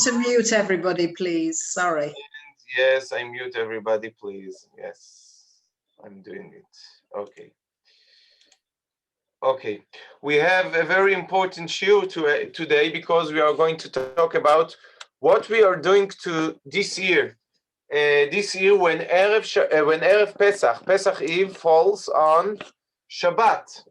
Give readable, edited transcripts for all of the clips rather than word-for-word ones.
to mute everybody, please. Sorry. Yes, I mute everybody, please. Yes, I'm doing it. Okay. Okay. We have a very important show today because we are going to talk about what we are doing to this year. This year, when Erev Pesach, Pesach Eve falls on Shabbat.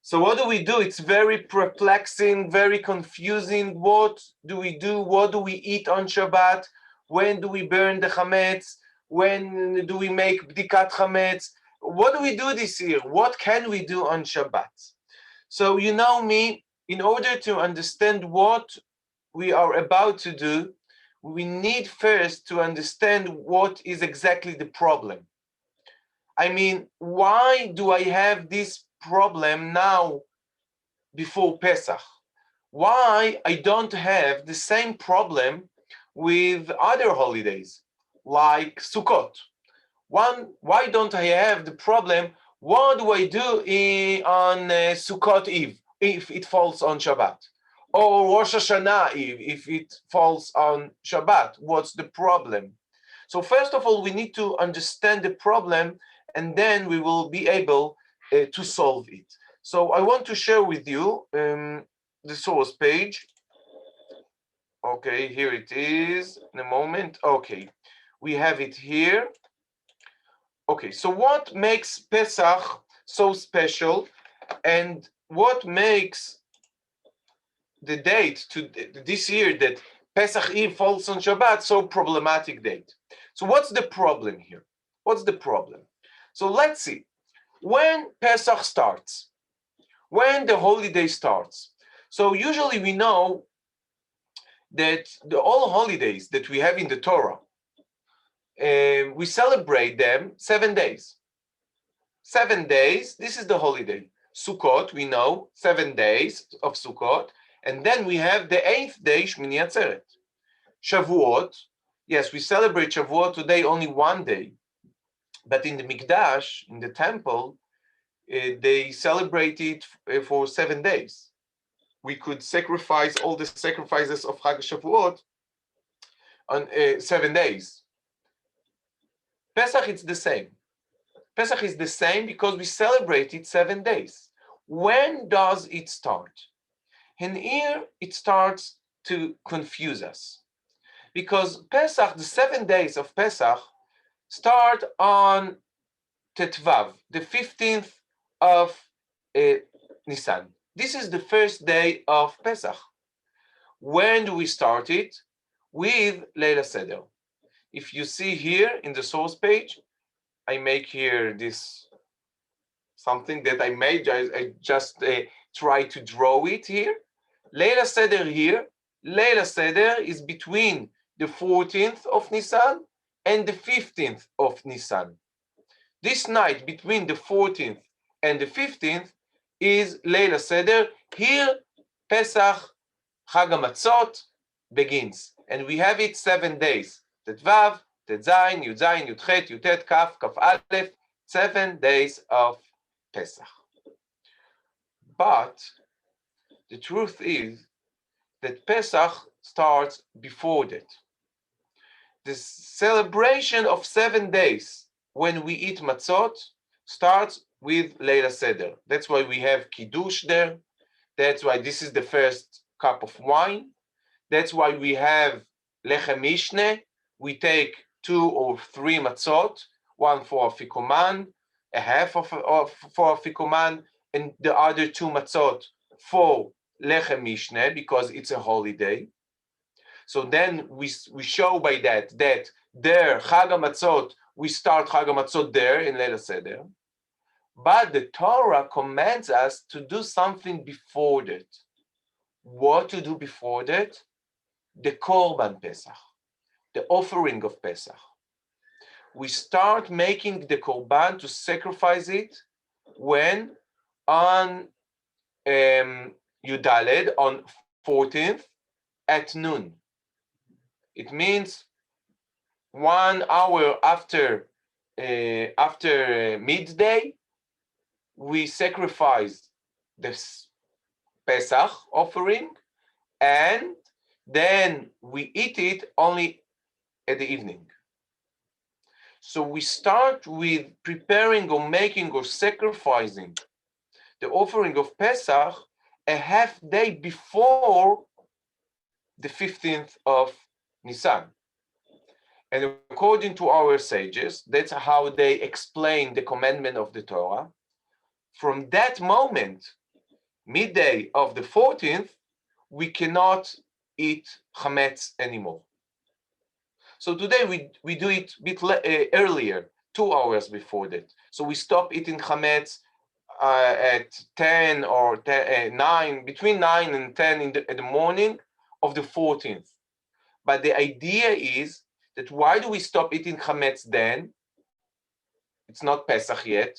So what do we do? It's very perplexing, very confusing. What do we do? What do we eat on Shabbat? When do we burn the Chametz? When do we make Bdikat Chametz? What do we do this year? What can we do on Shabbat? So you know me, in order to understand what we are about to do, we need first to understand what is exactly the problem. I mean, why do I have this problem now before Pesach? Why I don't have the same problem with other holidays like Sukkot? Why don't I have the problem? What do I do on Sukkot Eve if it falls on Shabbat? Or Rosh Hashanah Eve if it falls on Shabbat? What's the problem? So first of all, we need to understand the problem, and then we will be able to solve it. So I want to share with you the source page. Okay, here it is. In a moment. Okay, we have it here. Okay, so what makes Pesach so special, and what makes the date to this year that Pesach Eve falls on Shabbat so problematic date? So what's the problem here? What's the problem? So let's see. When Pesach starts, when the holiday starts. So usually we know that all holidays that we have in the Torah, we celebrate them 7 days. 7 days, this is the holiday. Sukkot, we know, 7 days of Sukkot. And then we have the 8th day, Shmini Atzeret. Shavuot, yes, we celebrate Shavuot today only 1 day. But in the Mikdash, in the temple, they celebrate it for 7 days. We could sacrifice all the sacrifices of Chag Shavuot on 7 days. Pesach, it's the same. Pesach is the same because we celebrate it 7 days. When does it start? And here it starts to confuse us. Because Pesach, the 7 days of Pesach, start on Tetvav, the 15th of Nisan. This is the first day of Pesach. When do we start it? With Leila Seder. If you see here in the source page, I make here this something that I made. I just try to draw it here. Leila Seder here. Leila Seder is between the 14th of Nisan and the 15th of Nisan. This night between the 14th and the 15th is Leila Seder. Here, Pesach, Chag HaMatzot begins. And we have it 7 days. Tetvav, Tetzayin, Yudzayin, Yudchet, Yutet, Kaf, Kaf Aleph, 7 days of Pesach. But the truth is that Pesach starts before that. The celebration of 7 days when we eat matzot starts with Leila Seder. That's why we have Kiddush there. That's why this is the first cup of wine. That's why we have Lechem Mishne. We take 2 or 3 matzot, one for Afikoman, a half for Afikoman, and the other 2 matzot for Lechem Mishne because it's a holiday. So then we show by that there Chag HaMatzot, we start Chag HaMatzot there in Leila Seder. But the Torah commands us to do something before that. What to do before that? The Korban Pesach, the offering of Pesach. We start making the Korban to sacrifice it when on Yudaled, on 14th at noon. It means 1 hour after midday, we sacrifice the Pesach offering, and then we eat it only at the evening. So we start with preparing or making or sacrificing the offering of Pesach a half day before the 15th of Nisan. And according to our sages, that's how they explain the commandment of the Torah. From that moment, midday of the 14th, we cannot eat Chametz anymore. So today we do it a bit earlier, 2 hours before that. So we stop eating Chametz at 10 or 9, between 9 and 10 in the morning of the 14th. But the idea is that why do we stop eating Chametz then? It's not Pesach yet.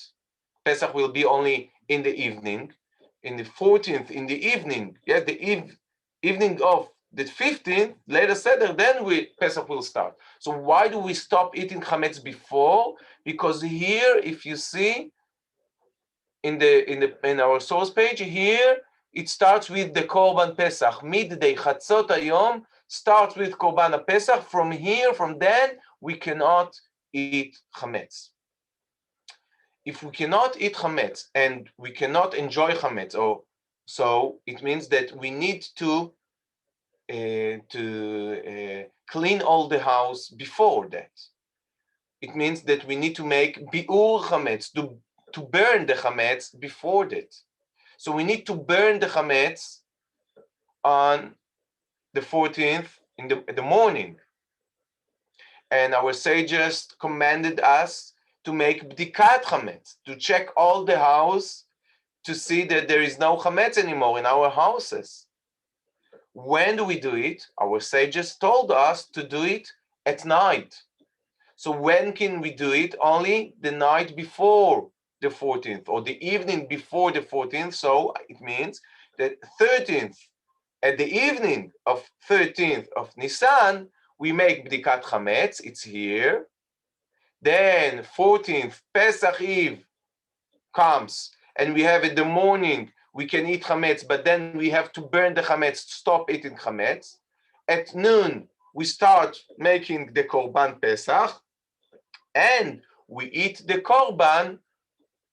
Pesach will be only in the evening. In the 14th, in the evening, the evening of the 15th, later Seder, then Pesach will start. So why do we stop eating Chametz before? Because here, if you see in our source page, here it starts with the Korban Pesach. Midday, Chatzot Hayom, starts with Korban Pesach. From here, from then, we cannot eat Chametz. If we cannot eat Chametz and we cannot enjoy Chametz, so it means that we need to clean all the house before that. It means that we need to make biur Chametz, to burn the Chametz before that. So we need to burn the Chametz on the 14th in the morning. And our sages commanded us to make bdikat Chametz, to check all the house to see that there is no Chametz anymore in our houses. When do we do it? Our sages told us to do it at night. So when can we do it? Only the night before the 14th or the evening before the 14th. So it means that 13th, at the evening of 13th of Nisan, we make bdikat Chametz, it's here. Then 14th, Pesach Eve comes, and we have in the morning, we can eat Chametz, but then we have to burn the Chametz, stop eating Chametz. At noon, we start making the Korban Pesach, and we eat the Korban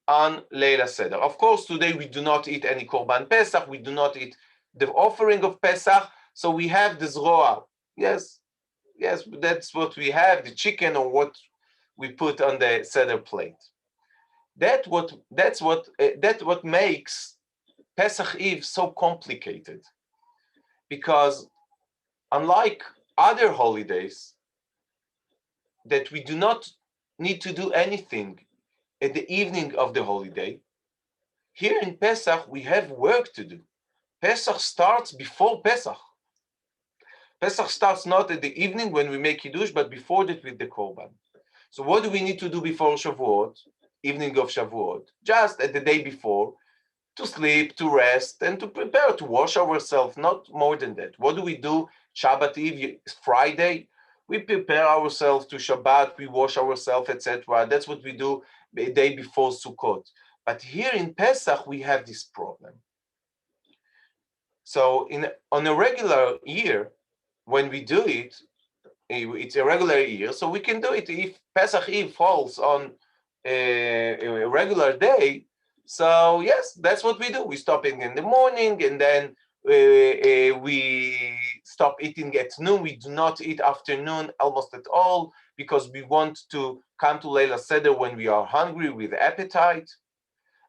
on Leila Seder. Of course, today we do not eat any Korban Pesach, we do not eat the offering of Pesach, so we have the Zroa. Yes, that's what we have, the chicken or what we put on the Seder plate. That's what makes Pesach Eve so complicated. Because unlike other holidays, that we do not need to do anything at the evening of the holiday, here in Pesach we have work to do. Pesach starts before Pesach. Pesach starts not at the evening when we make Kiddush, but before that with the Korban. So what do we need to do before Shavuot, evening of Shavuot? Just at the day before, to sleep, to rest, and to prepare to wash ourselves, not more than that. What do we do Shabbat Eve, Friday? We prepare ourselves to Shabbat, we wash ourselves, etc. That's what we do the day before Sukkot. But here in Pesach, we have this problem. So on a regular year, when we do it, it's a regular year, so we can do it if Pesach Eve falls on a regular day. So yes, that's what we do. We stop eating in the morning, and then we stop eating at noon. We do not eat afternoon almost at all, because we want to come to Leila Seder when we are hungry with appetite.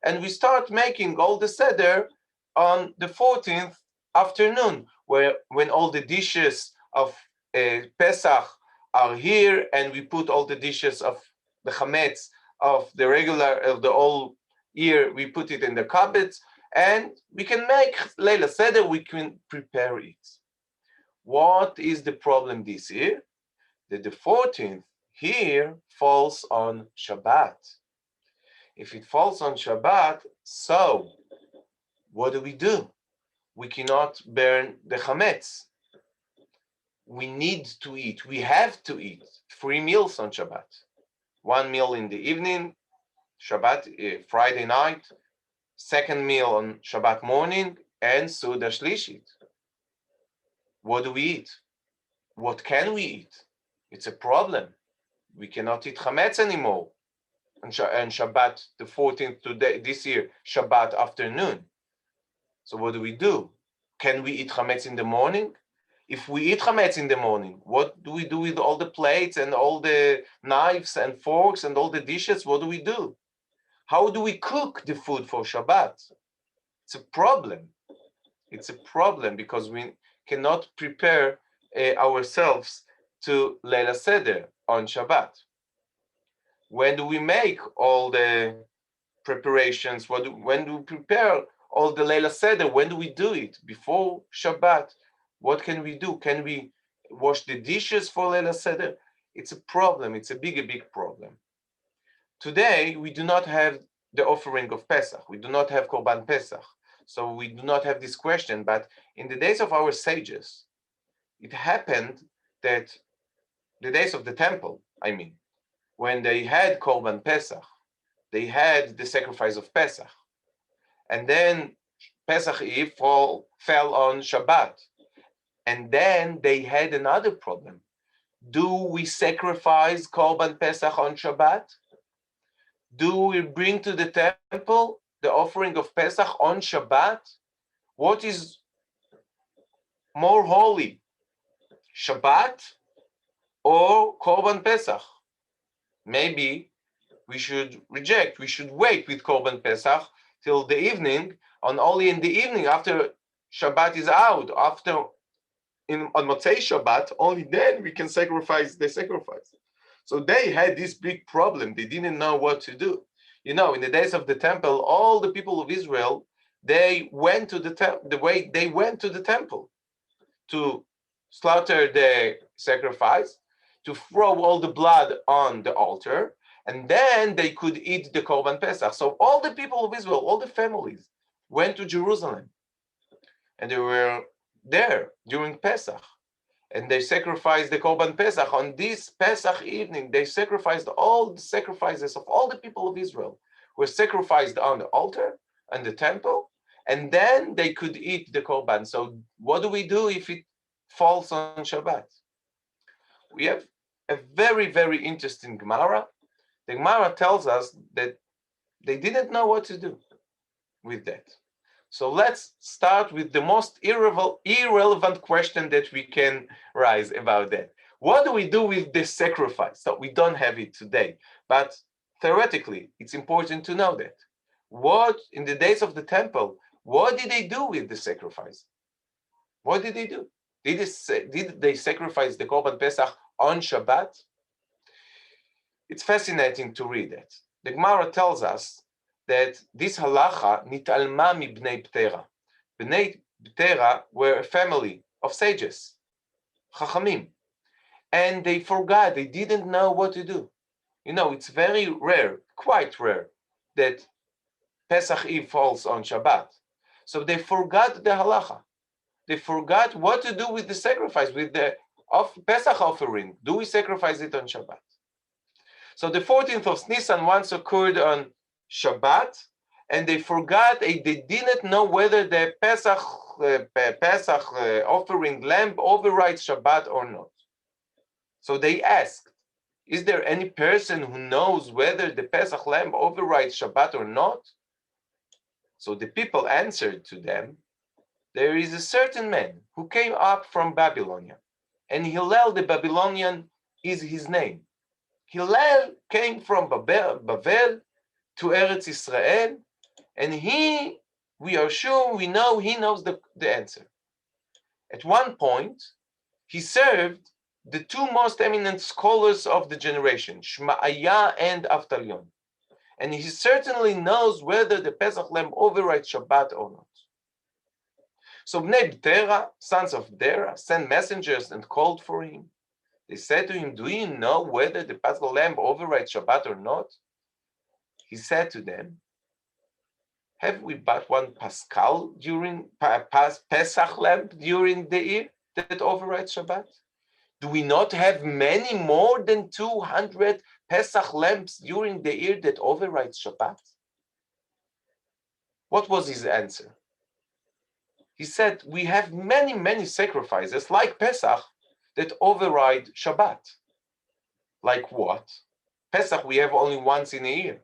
And we start making all the Seder on the 14th afternoon, when all the dishes of Pesach are here, and we put all the dishes of the Chametz of the regular of the whole year, we put it in the cupboards, and we can make Leila Seder, we can prepare it. What is the problem this year? That the 14th here falls on Shabbat. If it falls on Shabbat, so what do? We cannot burn the Chametz. We need to eat, we have to eat 3 meals on Shabbat. 1 meal in the evening, Shabbat, Friday night, second meal on Shabbat morning, and Suda Shlishit. What do we eat? What can we eat? It's a problem. We cannot eat Chametz anymore on Shabbat, the 14th today, this year, Shabbat afternoon. So what do? Can we eat Chametz in the morning? If we eat Chametz in the morning, what do we do with all the plates and all the knives and forks and all the dishes? What do we do? How do we cook the food for Shabbat? It's a problem. It's a problem because we cannot prepare ourselves to Leila Seder on Shabbat. When do we make all the preparations? When do we prepare all the Leila Seder? When do we do it? Before Shabbat? What can we do? Can we wash the dishes for Leila Seder? It's a problem. It's a big problem. Today, we do not have the offering of Pesach. We do not have Korban Pesach. So we do not have this question. But in the days of our sages, it happened that the days of the temple, when they had Korban Pesach, they had the sacrifice of Pesach. And then Pesach Eve fell on Shabbat. And then they had another problem. Do we sacrifice Korban Pesach on Shabbat? Do we bring to the temple the offering of Pesach on Shabbat? What is more holy, Shabbat or Korban Pesach? Maybe we should wait with Korban Pesach till the evening, and only in the evening after Shabbat is out, on Motzei Shabbat, only then we can sacrifice the sacrifice. So they had this big problem. They didn't know what to do. In the days of the temple, all the people of Israel, they went to the temple to slaughter the sacrifice, to throw all the blood on the altar, and then they could eat the Korban Pesach. So all the people of Israel, all the families, went to Jerusalem, and they were there during Pesach, and they sacrificed the Korban Pesach. On this Pesach evening, they sacrificed all the sacrifices of all the people of Israel were sacrificed on the altar and the temple, and then they could eat the Korban. So what do we do if it falls on Shabbat? We have a very interesting Gemara. The Gemara tells us that they didn't know what to do with that. So let's start with the most irrelevant question that we can raise about that. What do we do with the sacrifice? So we don't have it today, but theoretically, it's important to know that. What, in the days of the temple, what did they do with the sacrifice? What did they do? Did they sacrifice the Korban Pesach on Shabbat? It's fascinating to read it. The Gemara tells us that this halacha nitalma mi bnei Ptera. Bnei Ptera were a family of sages, chachamim, and they forgot. They didn't know what to do. It's very rare, quite rare, that Pesach Eve falls on Shabbat. So they forgot the halacha. They forgot what to do with the sacrifice, with the Pesach offering. Do we sacrifice it on Shabbat? So the 14th of Nisan once occurred on Shabbat, and they forgot. They didn't know whether the Pesach offering lamb overrides Shabbat or not. So they asked, is there any person who knows whether the Pesach lamb overrides Shabbat or not? So the people answered to them, there is a certain man who came up from Babylonia, and Hillel the Babylonian is his name. Hillel came from Babel to Eretz Israel, and we are sure, we know he knows the answer. At one point, he served the two most eminent scholars of the generation, Shma'aya and Avtalion. And he certainly knows whether the Pesach lamb overrides Shabbat or not. So Bnei Btera, sons of Dera, sent messengers and called for him. They said to him, do you know whether the Pesach lamb overrides Shabbat or not? He said to them, have we but one Pascal during Pesach lamb during the year that overrides Shabbat? Do we not have many more than 200 Pesach lambs during the year that overrides Shabbat? What was his answer? He said, we have many, many sacrifices like Pesach that override Shabbat. Like what? Pesach we have only once in a year.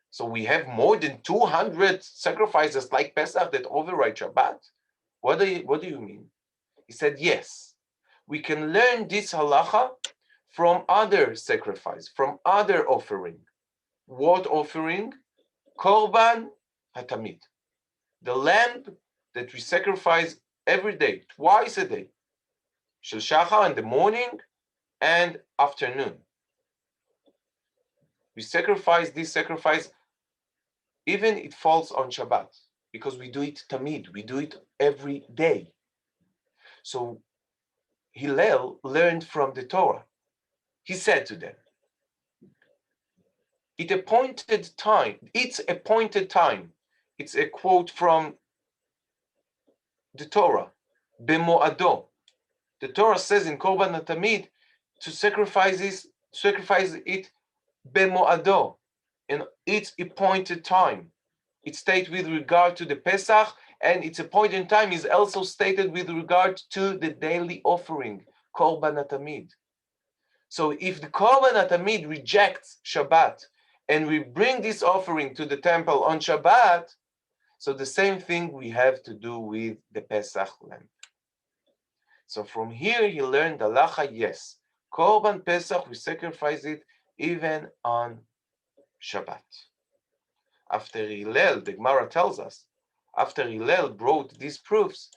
So we have more than 200 sacrifices like Pesach that override Shabbat. What do you mean? He said, yes, we can learn this halacha from other sacrifice, from other offering. What offering? Korban hatamid, the lamb that we sacrifice every day, twice a day. Shel shachar in the morning and afternoon. We sacrifice this sacrifice, even it falls on Shabbat, because we do it tamid, we do it every day. So Hillel learned from the Torah. He said to them, it's appointed time. It's a quote from the Torah, Bemoado. The Torah says in Korban Tamid to sacrifice it Bemoado, in its appointed time. It's stated with regard to the Pesach, and its appointed time is also stated with regard to the daily offering, Korban Tamid. So if the Korban Tamid rejects Shabbat, and we bring this offering to the temple on Shabbat, so the same thing we have to do with the Pesach lamb. So from here he learned the halacha, yes, Korban Pesach, we sacrifice it even on Shabbat. After Hillel, the Gemara tells us, after Hillel brought these proofs,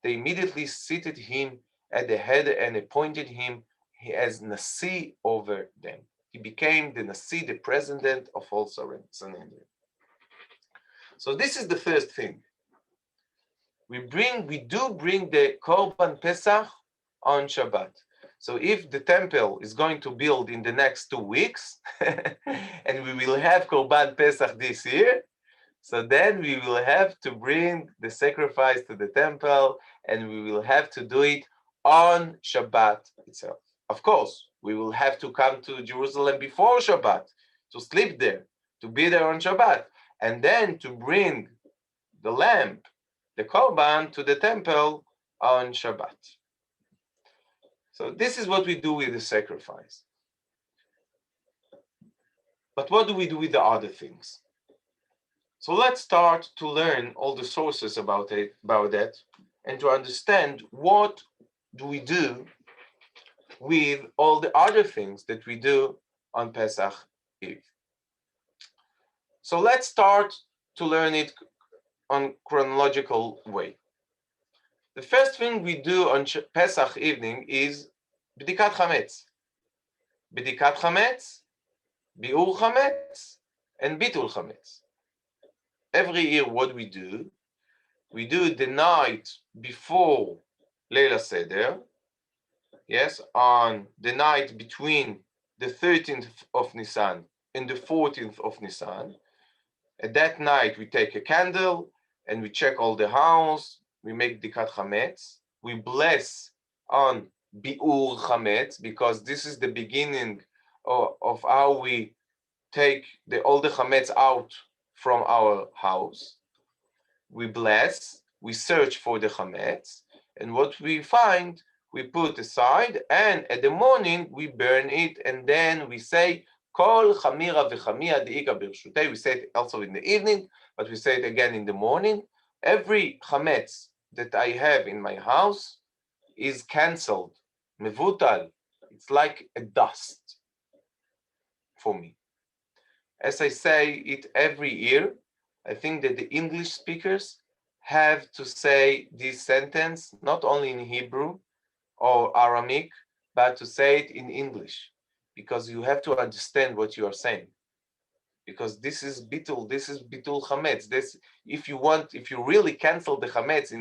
they immediately seated him at the head and appointed him as Nasi over them. He became the Nasi, the president of all Sanhedrin. So this is the first thing. We do bring the Korban Pesach on Shabbat. So if the temple is going to build in the next 2 weeks, and we will have Korban Pesach this year, so then we will have to bring the sacrifice to the temple, and we will have to do it on Shabbat itself. Of course, we will have to come to Jerusalem before Shabbat, to sleep there, to be there on Shabbat, and then to bring the lamb, the Korban, to the temple on Shabbat. So this is what we do with the sacrifice. But what do we do with the other things? So let's start to learn all the sources about that, and to understand what do we do with all the other things that we do on Pesach Eve. So let's start to learn it on chronological way. The first thing we do on Pesach evening is Bdikat Chametz. Bdikat Chametz, Biur Chametz, and Bitul Chametz. Every year what we do the night before Leila Seder, yes, on the night between the 13th of Nisan and the 14th of Nisan. At that night, we take a candle and we check all the house. We make Bdikat Chametz. We bless on Biur Chametz, because this is the beginning of how we take all the Chametz out from our house. We bless, we search for the Chametz, and what we find, we put aside, and at the morning we burn it, and then we say, Kol chamira v'chamia de'ika birshutei. We say it also in the evening, but we say it again in the morning. Every chametz that I have in my house is cancelled, mevutal. It's like a dust for me. As I say it every year, I think that the English speakers have to say this sentence, not only in Hebrew or Aramaic, but to say it in English, because you have to understand what you are saying. Because this is bitul chametz. If you really cancel the chametz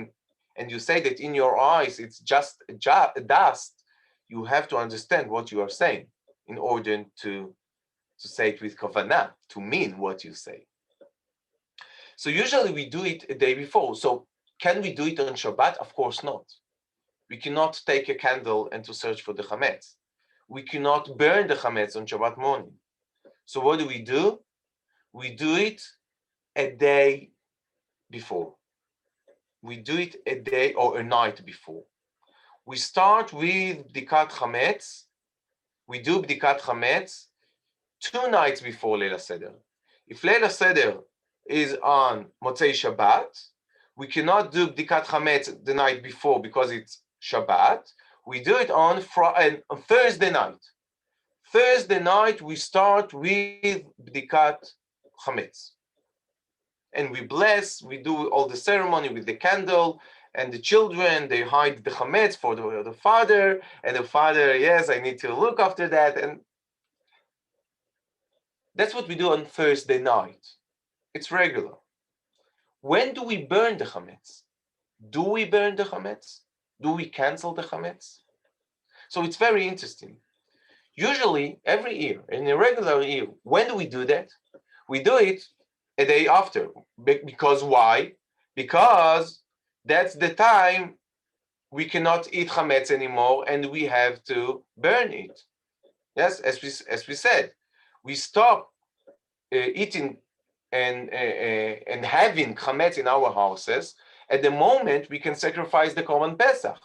and you say that in your eyes it's just a dust, you have to understand what you are saying in order to say it with kavanah, to mean what you say. So usually we do it a day before. So can we do it on Shabbat? Of course not. We cannot take a candle and to search for the chametz. We cannot burn the chametz on Shabbat morning. So what do? We do it a day before. we do it a day or a night before. We start with Bdikat Chametz. We do Bdikat Chametz 2 nights before Leil HaSeder. If Leil HaSeder is on Motzei Shabbat, we cannot do Bdikat Chametz the night before because it's Shabbat. We do it on Thursday night. Thursday night, we start with Bdikat Chametz. And we bless, we do all the ceremony with the candle, and the children, they hide the Chametz for the father, and the father, yes, I need to look after that. And that's what we do on Thursday night. It's regular. When do we burn the Chametz? Do we burn the Chametz? Do we cancel the Chametz? So it's very interesting. Usually, every year, in a regular year, when do we do that? We do it a day after. Because why? Because that's the time we cannot eat Chametz anymore and we have to burn it. Yes, as we said, we stop eating and having Chametz in our houses at the moment we can sacrifice the Korban Pesach.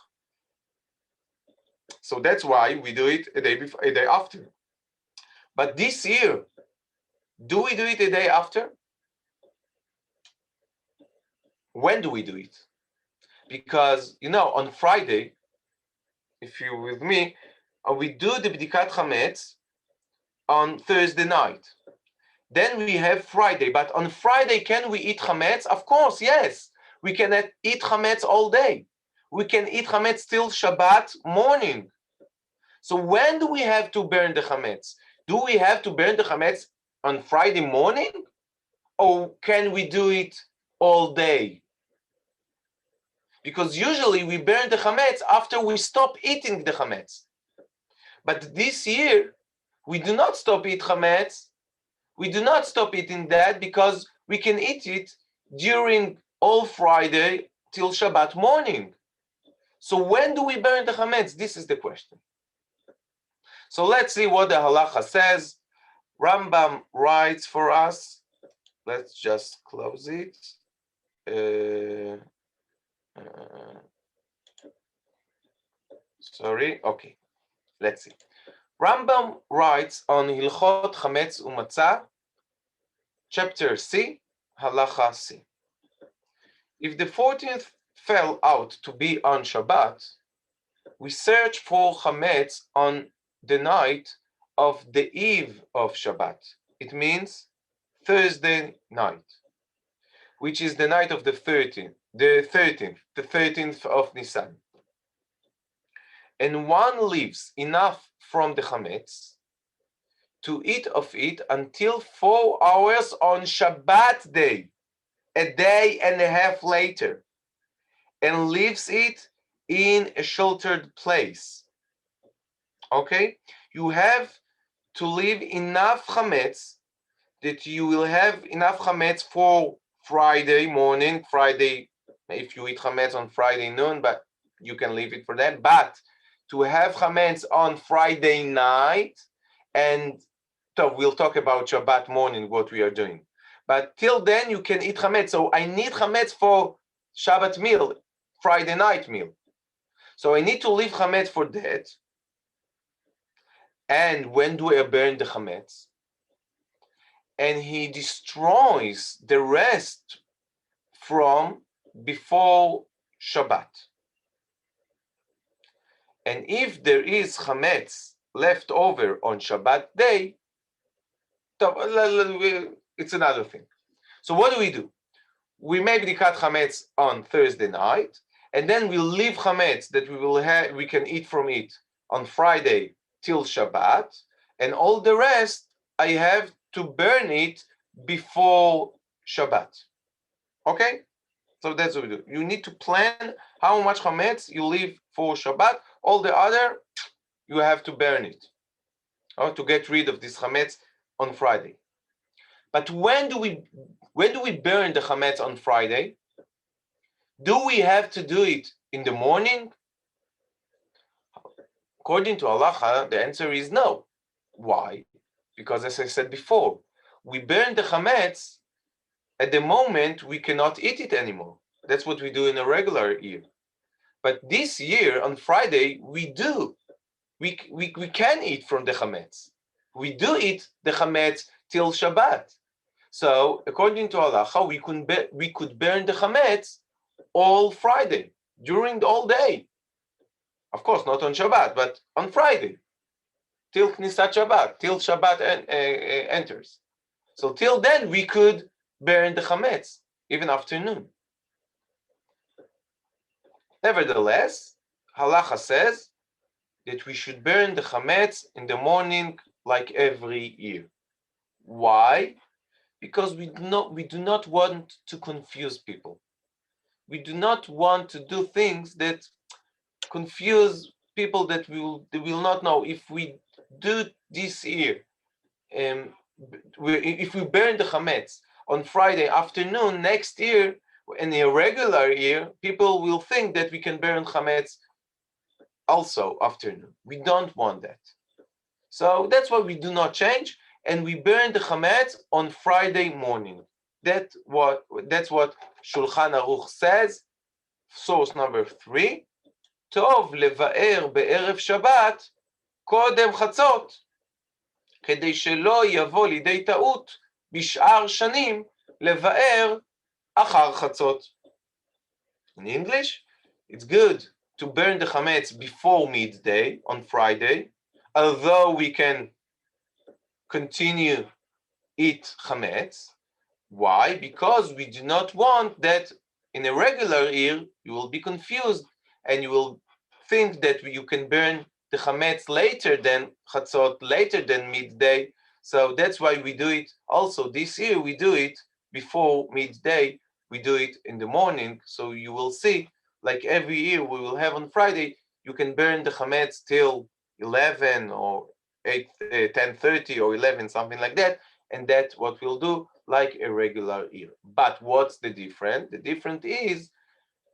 So that's why we do it a day after. But this year, do we do it a day after? When do we do it? Because, on Friday, if you're with me, we do the Bdikat Chametz on Thursday night. Then we have Friday. But on Friday, can we eat Chametz? Of course, yes. We can eat Chametz all day. We can eat Chametz till Shabbat morning. So when do we have to burn the Chametz? Do we have to burn the Chametz on Friday morning? Or can we do it all day? Because usually we burn the Chametz after we stop eating the Chametz. But this year, we do not stop eating Chametz. We do not stop eating that because we can eat it during all Friday till Shabbat morning. So when do we burn the Chametz? This is the question. So let's see what the halacha says. Rambam writes for us. Let's just close it. Sorry. Okay. Let's see. Rambam writes on Hilchot Chametz Umatzah, chapter C, halacha C. If the 14th fell out to be on Shabbat, we search for Chametz on the night of the eve of Shabbat. It means Thursday night, which is the night of the 13th of Nisan. And one leaves enough from the Chametz to eat of it until 4 hours on Shabbat day, a day and a half later, and leaves it in a sheltered place. Okay? You have to leave enough Chametz that you will have enough Chametz for Friday morning, Friday, if you eat Chametz on Friday noon, but you can leave it for that. But to have Chametz on Friday night, and so we'll talk about Shabbat morning, what we are doing. But till then, you can eat Chametz. So I need Chametz for Shabbat meal, Friday night meal. So I need to leave Chametz for that. And when do I burn the Chametz? And he destroys the rest from before Shabbat. And if there is Chametz left over on Shabbat day, it's another thing. So what do? We make Bdikat Chametz on Thursday night, and then we leave Chametz that we can eat from it on Friday till Shabbat, and all the rest I have to burn it before Shabbat. Okay? So that's what we do. You need to plan how much Chametz you leave for Shabbat. All the other, you have to burn it, or to get rid of this Chametz on Friday. But when do we burn the Chametz on Friday? Do we have to do it in the morning? According to halacha, the answer is no. Why? Because as I said before, we burn the Chametz at the moment we cannot eat it anymore. That's what we do in a regular year. But this year on Friday, we do. We can eat from the Chametz. We do eat the Chametz till Shabbat. So according to halacha, we could burn the Chametz all Friday, during the whole day. Of course, not on Shabbat, but on Friday, till Knisat Shabbat, till Shabbat enters. So till then, we could burn the Chametz, even afternoon. Nevertheless, halacha says that we should burn the Chametz in the morning like every year. Why? Because we do not want to confuse people. We do not want to do things that confuse people that they will not know. If we do this year, if we burn the Chametz on Friday afternoon, next year, in a regular year, people will think that we can burn Chametz also afternoon. We don't want that. So that's why we do not change, and we burn the Chametz on Friday morning. That's what Shulchan Aruch says, source number 3. טוב לבאר בערב שבת קודם חצות, כדי שלא יבוא לידי טעות בשאר שנים לבאר אחר חצות. In English, it's good to burn the Chametz before midday on Friday, although we can continue eat Chametz. Why? Because we do not want that in a regular year you will be confused and you will think that you can burn the Chametz later than Chatzot, later than midday. So that's why we do it also this year. We do it before midday. We do it in the morning. So you will see, like every year we will have on Friday, you can burn the Chametz till 11 or 10:30 or 11, something like that. And that's what we'll do like a regular year. But what's the difference? The difference is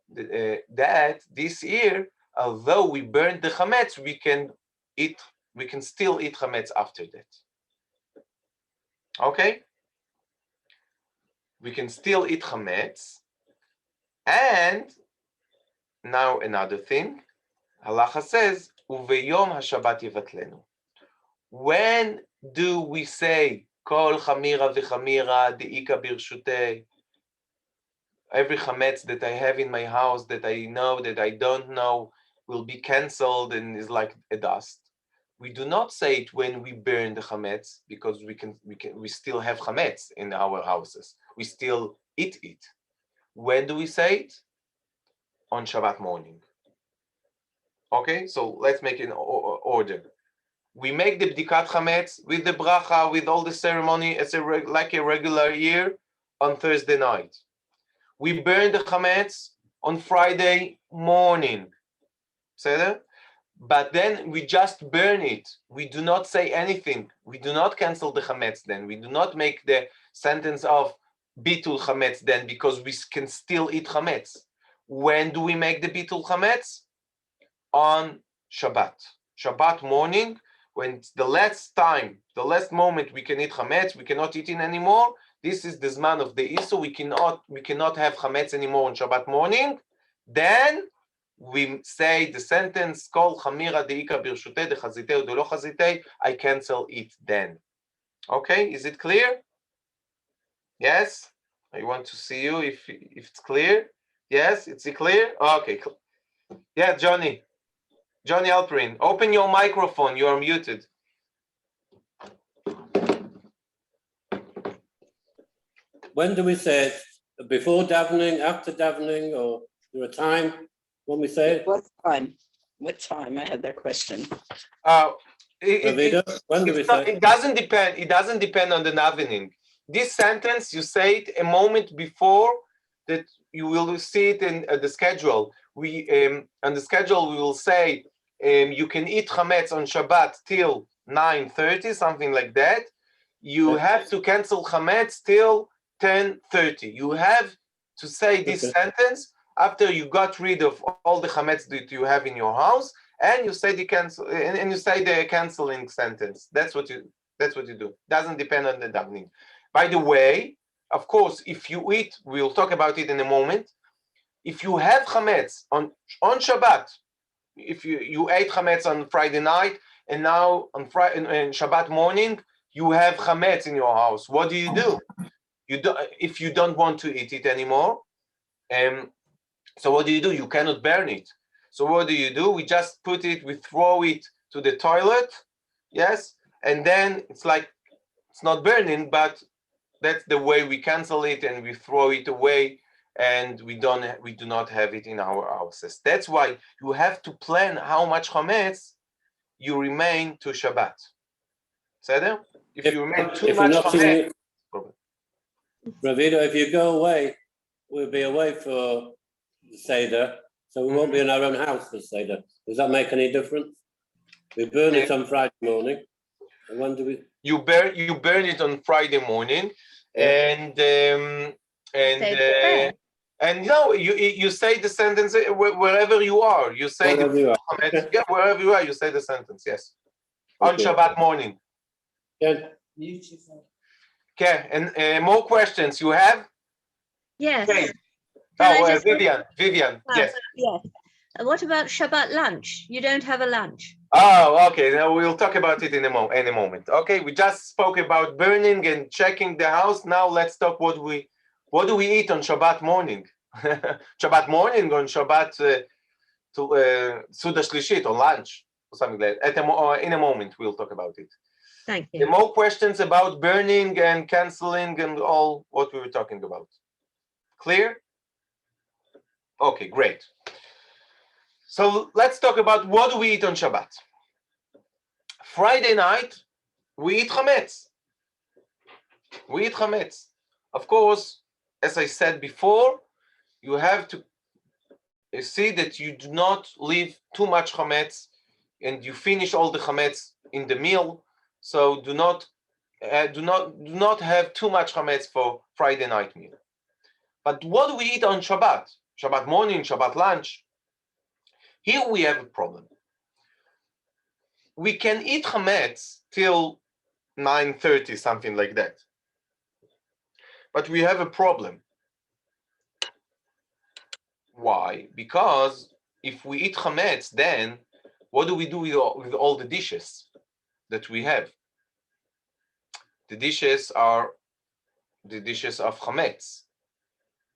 that this year, although we burned the Chametz, we can still eat Chametz after that. Okay? We can still eat Chametz. And now another thing, halacha says, Uveyom HaShabbat Yevatlenu. When do we say, Kol Chamira v'Chamira de'ika birshutei? Every Chametz that I have in my house that I know, that I don't know, will be cancelled and is like a dust. We do not say it when we burn the Chametz, because we still have Chametz in our houses. We still eat it. When do we say it? On Shabbat morning. Okay, so let's make it in order. We make the Bdikat Chametz with the bracha, with all the ceremony, as like a regular year on Thursday night. We burn the Chametz on Friday morning. But then we just burn it. We do not say anything. We do not cancel the Chametz then. We do not make the sentence of Bitul Chametz then, because we can still eat Chametz. When do we make the Bitul Chametz? On Shabbat. Shabbat morning, when it's the last time, the last moment we can eat Chametz, we cannot eat it anymore. This is the Zman of the Isu. We cannot have Chametz anymore on Shabbat morning. Then we say the sentence, Kol Chamira de'ika birshutei dechazitei u'delo chazitei, I cancel it then. Okay, is it clear? Yes? I want to see you if it's clear. Yes, it's clear? Okay. Yeah, Johnny Alperin, open your microphone, you are muted. When do we say it? Before davening, after davening, or there a time when we say it? What time? What time? I had that question. When do we say it? It doesn't depend. It doesn't depend on the davening. This sentence, you say it a moment before that you will see it in the schedule. On the schedule, we will say you can eat Chametz on Shabbat till 9:30, something like that. You have to cancel Chametz till 10:30. You have to say this sentence after you got rid of all the Chametz that you have in your house, and you say the canceling sentence. That's what you do. Doesn't depend on the davening. By the way, of course, if you eat, we'll talk about it in a moment. if you have chametz on Shabbat, if you ate chametz on Friday night and now on Friday and Shabbat morning you have chametz in your house, what do? You do, if you don't want to eat it anymore. So what do? You cannot burn it. So what do? We just put it, we throw it to the toilet, yes, and then it's like it's not burning, but that's the way we cancel it and we throw it away, and we do not have it in our houses. That's why you have to plan how much chametz you remain to Shabbat. Seder? If you remain too much chametz, Rav Ido, if you go away, we'll be away for the Seder, so we won't be in our own house for Seder. Does that make any difference? We burn it on Friday morning. And when do we? You burn it on Friday morning, and you say the sentence wherever you are. You say wherever you are. You say the sentence. Yes, on Shabbat morning. Yeah. Okay, and more questions you have? Yes. Okay. Vivian. Yes. Yes. What about Shabbat lunch? You don't have a lunch. Oh, okay. Now we'll talk about it in a moment. Okay, we just spoke about burning and checking the house. Now let's talk what do we eat on Shabbat morning? Shabbat morning, on Shabbat Suda Shlishit, on lunch or something like that. In a moment we'll talk about it. Thank you. More questions about burning and canceling and all what we were talking about. Clear? Okay, great. So let's talk about what do we eat on Shabbat. Friday night, we eat chametz. Of course, as I said before, you have to see that you do not leave too much chametz and you finish all the chametz in the meal. So do not have too much chametz for Friday night meal. But what do we eat on Shabbat? Shabbat morning, Shabbat lunch. Here we have a problem. We can eat chametz till 9:30, something like that. But we have a problem. Why? Because if we eat chametz, then what do we do with all the dishes that we have? The dishes are the dishes of chametz.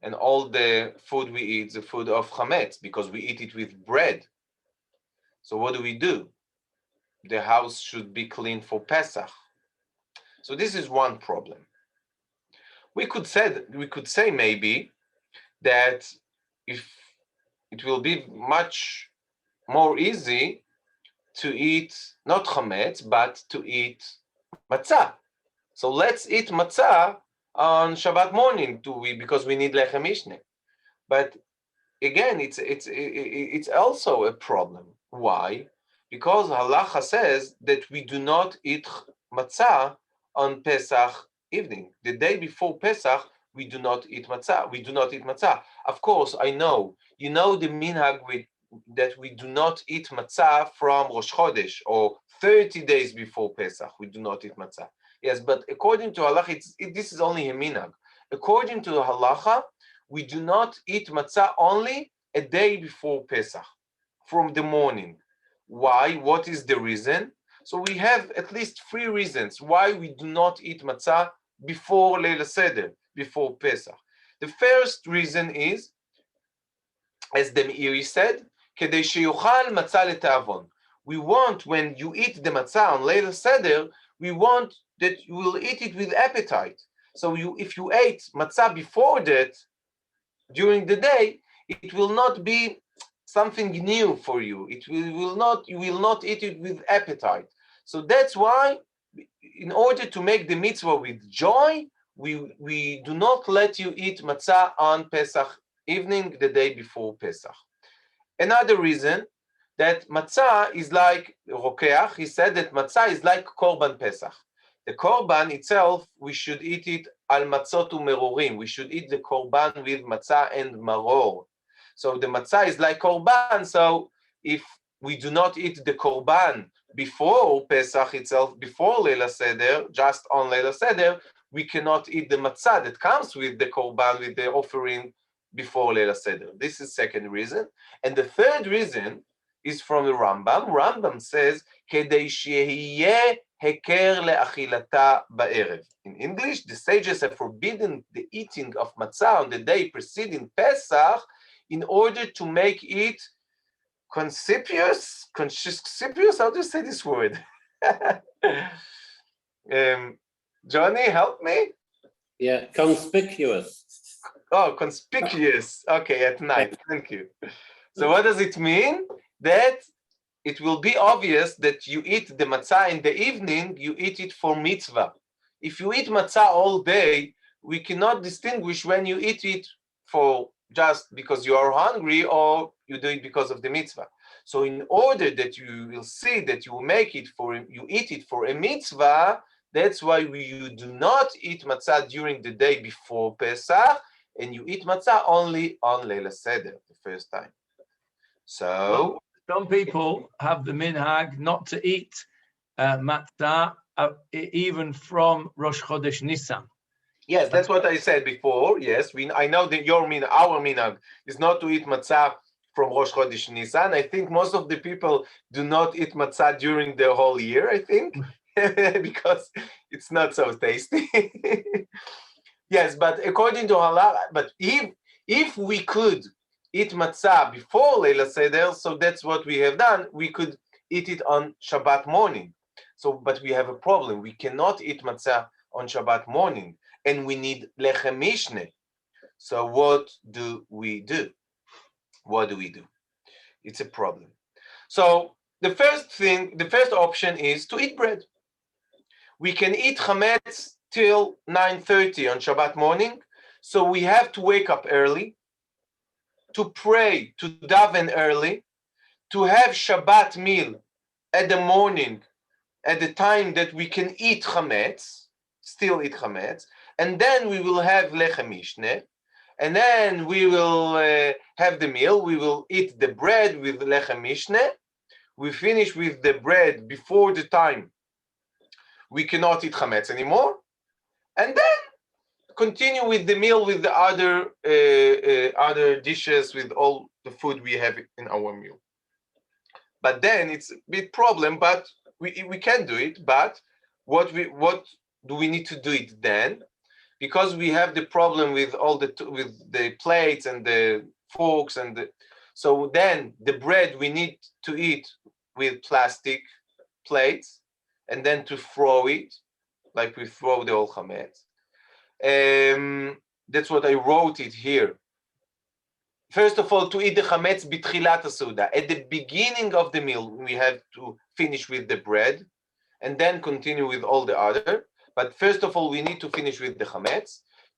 And all the food we eat is the food of chametz because we eat it with bread. So what do? The house should be clean for Pesach. So this is one problem. We could say maybe that if it will be much more easy to eat not chametz but to eat matzah. So let's eat matzah on Shabbat morning because we need lechem mishne. But again, it's also a problem. Why? Because halacha says that we do not eat matzah on Pesach evening. The day before Pesach, we do not eat matzah. Of course, I know. You know the minhag that we do not eat matzah from Rosh Chodesh or 30 days before Pesach. We do not eat matzah. Yes, but according to halacha, this is only a minhag. According to the halacha, we do not eat matzah only a day before Pesach, from the morning. Why? What is the reason? So we have at least 3 reasons why we do not eat matzah before Leil Seder, before Pesach. The first reason is, as the Meiri said, כדי שיאכל מצה לתאבון. We want, when you eat the matzah on Leil Seder, we want that you will eat it with appetite. So if you ate matzah before that, during the day, it will not be something new for you. You will not eat it with appetite. So that's why, in order to make the mitzvah with joy, we do not let you eat matzah on Pesach evening, the day before Pesach. Another reason that matzah is like Rokeach, he said that matzah is like Korban Pesach. The Korban itself, we should eat it al matzot umerorim. We should eat the Korban with matzah and maror. So the matzah is like Korban. So if we do not eat the Korban before Pesach itself, before Leil Seder, just on Leil Seder, we cannot eat the matzah that comes with the Korban, with the offering before Leil Seder. This is second reason. And the third reason is from the Rambam. Rambam says, כדי שיהיה היכר לאכילתה בערב. In English, the sages have forbidden the eating of matzah on the day preceding Pesach in order to make it conspicuous. How do you say this word? Johnny, help me. Yeah, conspicuous. Oh, conspicuous. Okay, at night. Thank you. So what does it mean? That it will be obvious that you eat the matzah in the evening, you eat it for mitzvah. If you eat matzah all day, we cannot distinguish when you eat it for just because you are hungry or you do it because of the mitzvah. So in order that you will see that you make it for, you eat it for a mitzvah, that's why you do not eat matzah during the day before Pesach, and you eat matzah only on Leil Seder, the first time. So some people have the minhag not to eat matzah even from Rosh Chodesh Nisan. yes, that's what I said before. Yes, I know that our minhag is not to eat matzah from Rosh Chodesh Nisan. I think most of the people do not eat matzah during the whole year, I think, because it's not so tasty. Yes, but according to halakha, but if we could eat matzah before Leil Seder, so that's what we have done. We could eat it on Shabbat morning. So, but we have a problem. We cannot eat matzah on Shabbat morning, and we need lechem mishne. So what do we do? What do we do? It's a problem. So the first option is to eat bread. We can eat chametz till 9:30 on Shabbat morning. So we have to wake up early, to pray, to daven early, to have Shabbat meal at the morning, at the time that we can eat chametz, still eat chametz, and then we will have lechem mishne, and then we will have the meal. We will eat the bread with lechem mishne. We finish with the bread before the time we cannot eat chametz anymore, and then continue with the meal with the other dishes, with all the food we have in our meal. But then it's a big problem, but we can do it. But what do we need to do it then? Because we have the problem with with the plates and the forks so then the bread we need to eat with plastic plates, and then to throw it like we throw the whole chametz. That's what I wrote it here. First of all, to eat the chametz b'tchilat hasuda. At the beginning of the meal, we have to finish with the bread and then continue with all the other. But first of all, we need to finish with the chametz,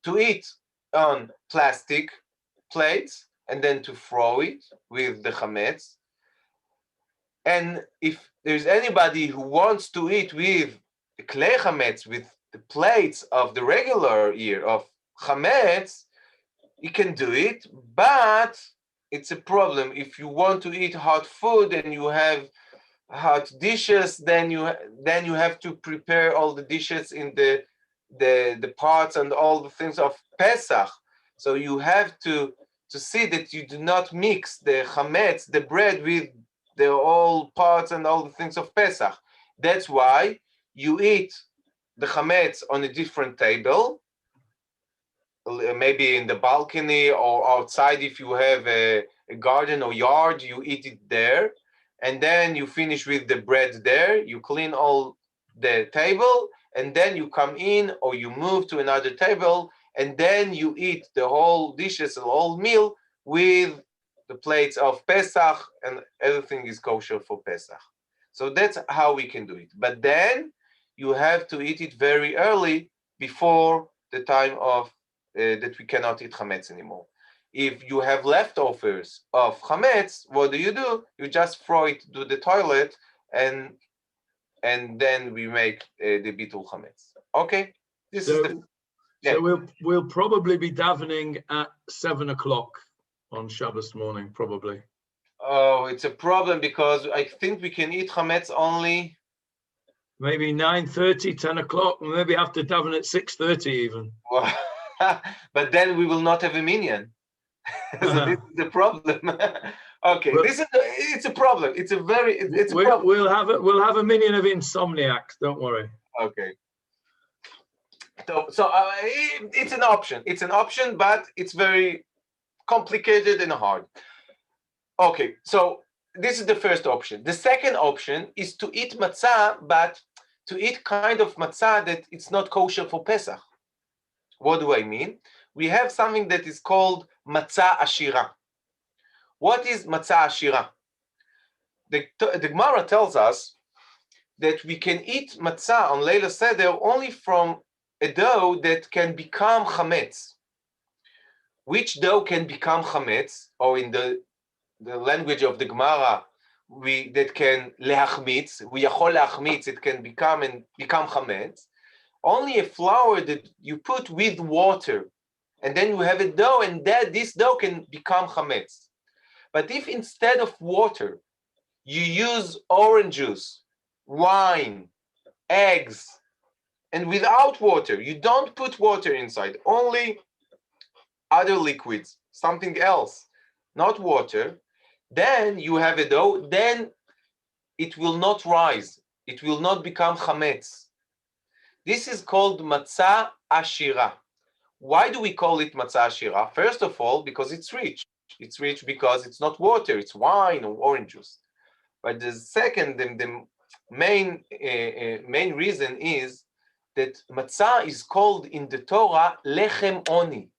to eat on plastic plates, and then to throw it with the chametz. And if there's anybody who wants to eat with the klei chametz, with the plates of the regular year of chametz, you can do it, but it's a problem. If you want to eat hot food and you have hot dishes, then you have to prepare all the dishes in the pots and all the things of Pesach. So you have to see that you do not mix the chametz, the bread, with the all pots and all the things of Pesach. That's why you eat the chametz on a different table, maybe in the balcony or outside. If you have a garden or yard, you eat it there, and then you finish with the bread there. You clean all the table, and then you come in or you move to another table, and then you eat the whole dishes, the whole meal with the plates of Pesach, and everything is kosher for Pesach. So that's how we can do it. But then you have to eat it very early, before the time of that we cannot eat chametz anymore. If you have leftovers of chametz, what do? You just throw it to the toilet, and then we make the bitul chametz. Okay, So we'll probably be davening at 7 o'clock on Shabbos morning, probably. Oh, it's a problem because I think we can eat chametz only maybe 9:30, 10 o'clock, maybe have to daven at 6:30 even. but then we will not have a minyan. So this is the problem. Okay, Well- it's a problem. It's a very it's a problem. We'll have a minion of insomniacs. Don't worry. Okay. So it's an option. It's an option, but it's very complicated and hard. Okay, so this is the first option. The second option is to eat matzah, but to eat kind of matzah that it's not kosher for Pesach. What do I mean? We have something that is called matzah ashira. What is matzah ashira? The Gemara tells us that we can eat matzah on Leila Seder only from a dough that can become chametz. Which dough can become chametz, or in the language of the Gemara, that can lehachmitz, we yachol lehachmitz, it can become chametz. Only a flour that you put with water, and then you have a dough, and this dough can become chametz. But if instead of water, you use orange juice, wine, eggs, and without water, you don't put water inside, only other liquids, something else, not water, then you have a dough, then it will not rise, it will not become chametz. This is called matzah ashira. Why do we call it matzah ashira? First of all, because it's rich. It's rich because it's not water, it's wine or orange juice. But the second, the main reason is that matzah is called in the Torah lechem oni.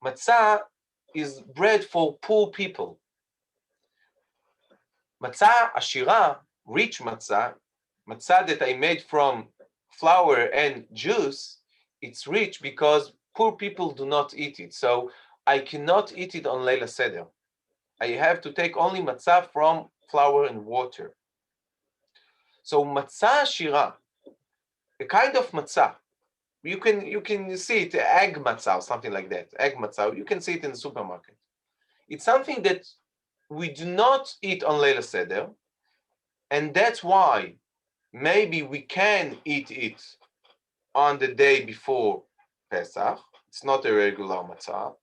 Matzah is bread for poor people. Matzah ashira, rich matzah, matzah that I made from flour and juice, it's rich because poor people do not eat it. So I cannot eat it on Leila Seder. I have to take only matzah from flour and water. So matzah ashira, a kind of matzah, you can see it, egg matzah or something like that, egg matzah, you can see it in the supermarket. It's something that we do not eat on Leila Seder, and that's why maybe we can eat it on the day before Pesach. It's not a regular matzah,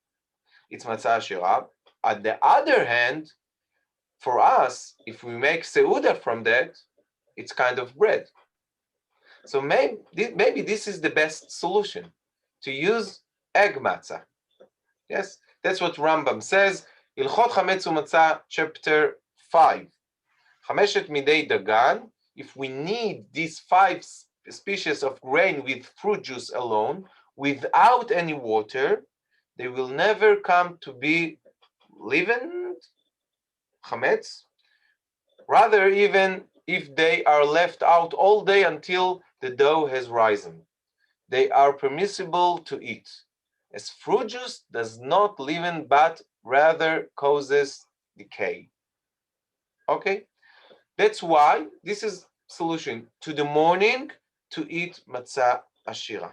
it's matzah ashira. On the other hand, for us, if we make seuda from that, it's kind of bread. So maybe this is the best solution, to use egg matzah. Yes, that's what Rambam says. Ilchot Chametz u'Matzah, chapter 5. Chameshet midei dagan. If we need these 5 species of grain with fruit juice alone, without any water, they will never come to be leavened, chametz. Rather, even if they are left out all day until the dough has risen, they are permissible to eat, as fruit juice does not leaven but rather causes decay. Okay, that's why this is solution to the morning to eat matzah ashira.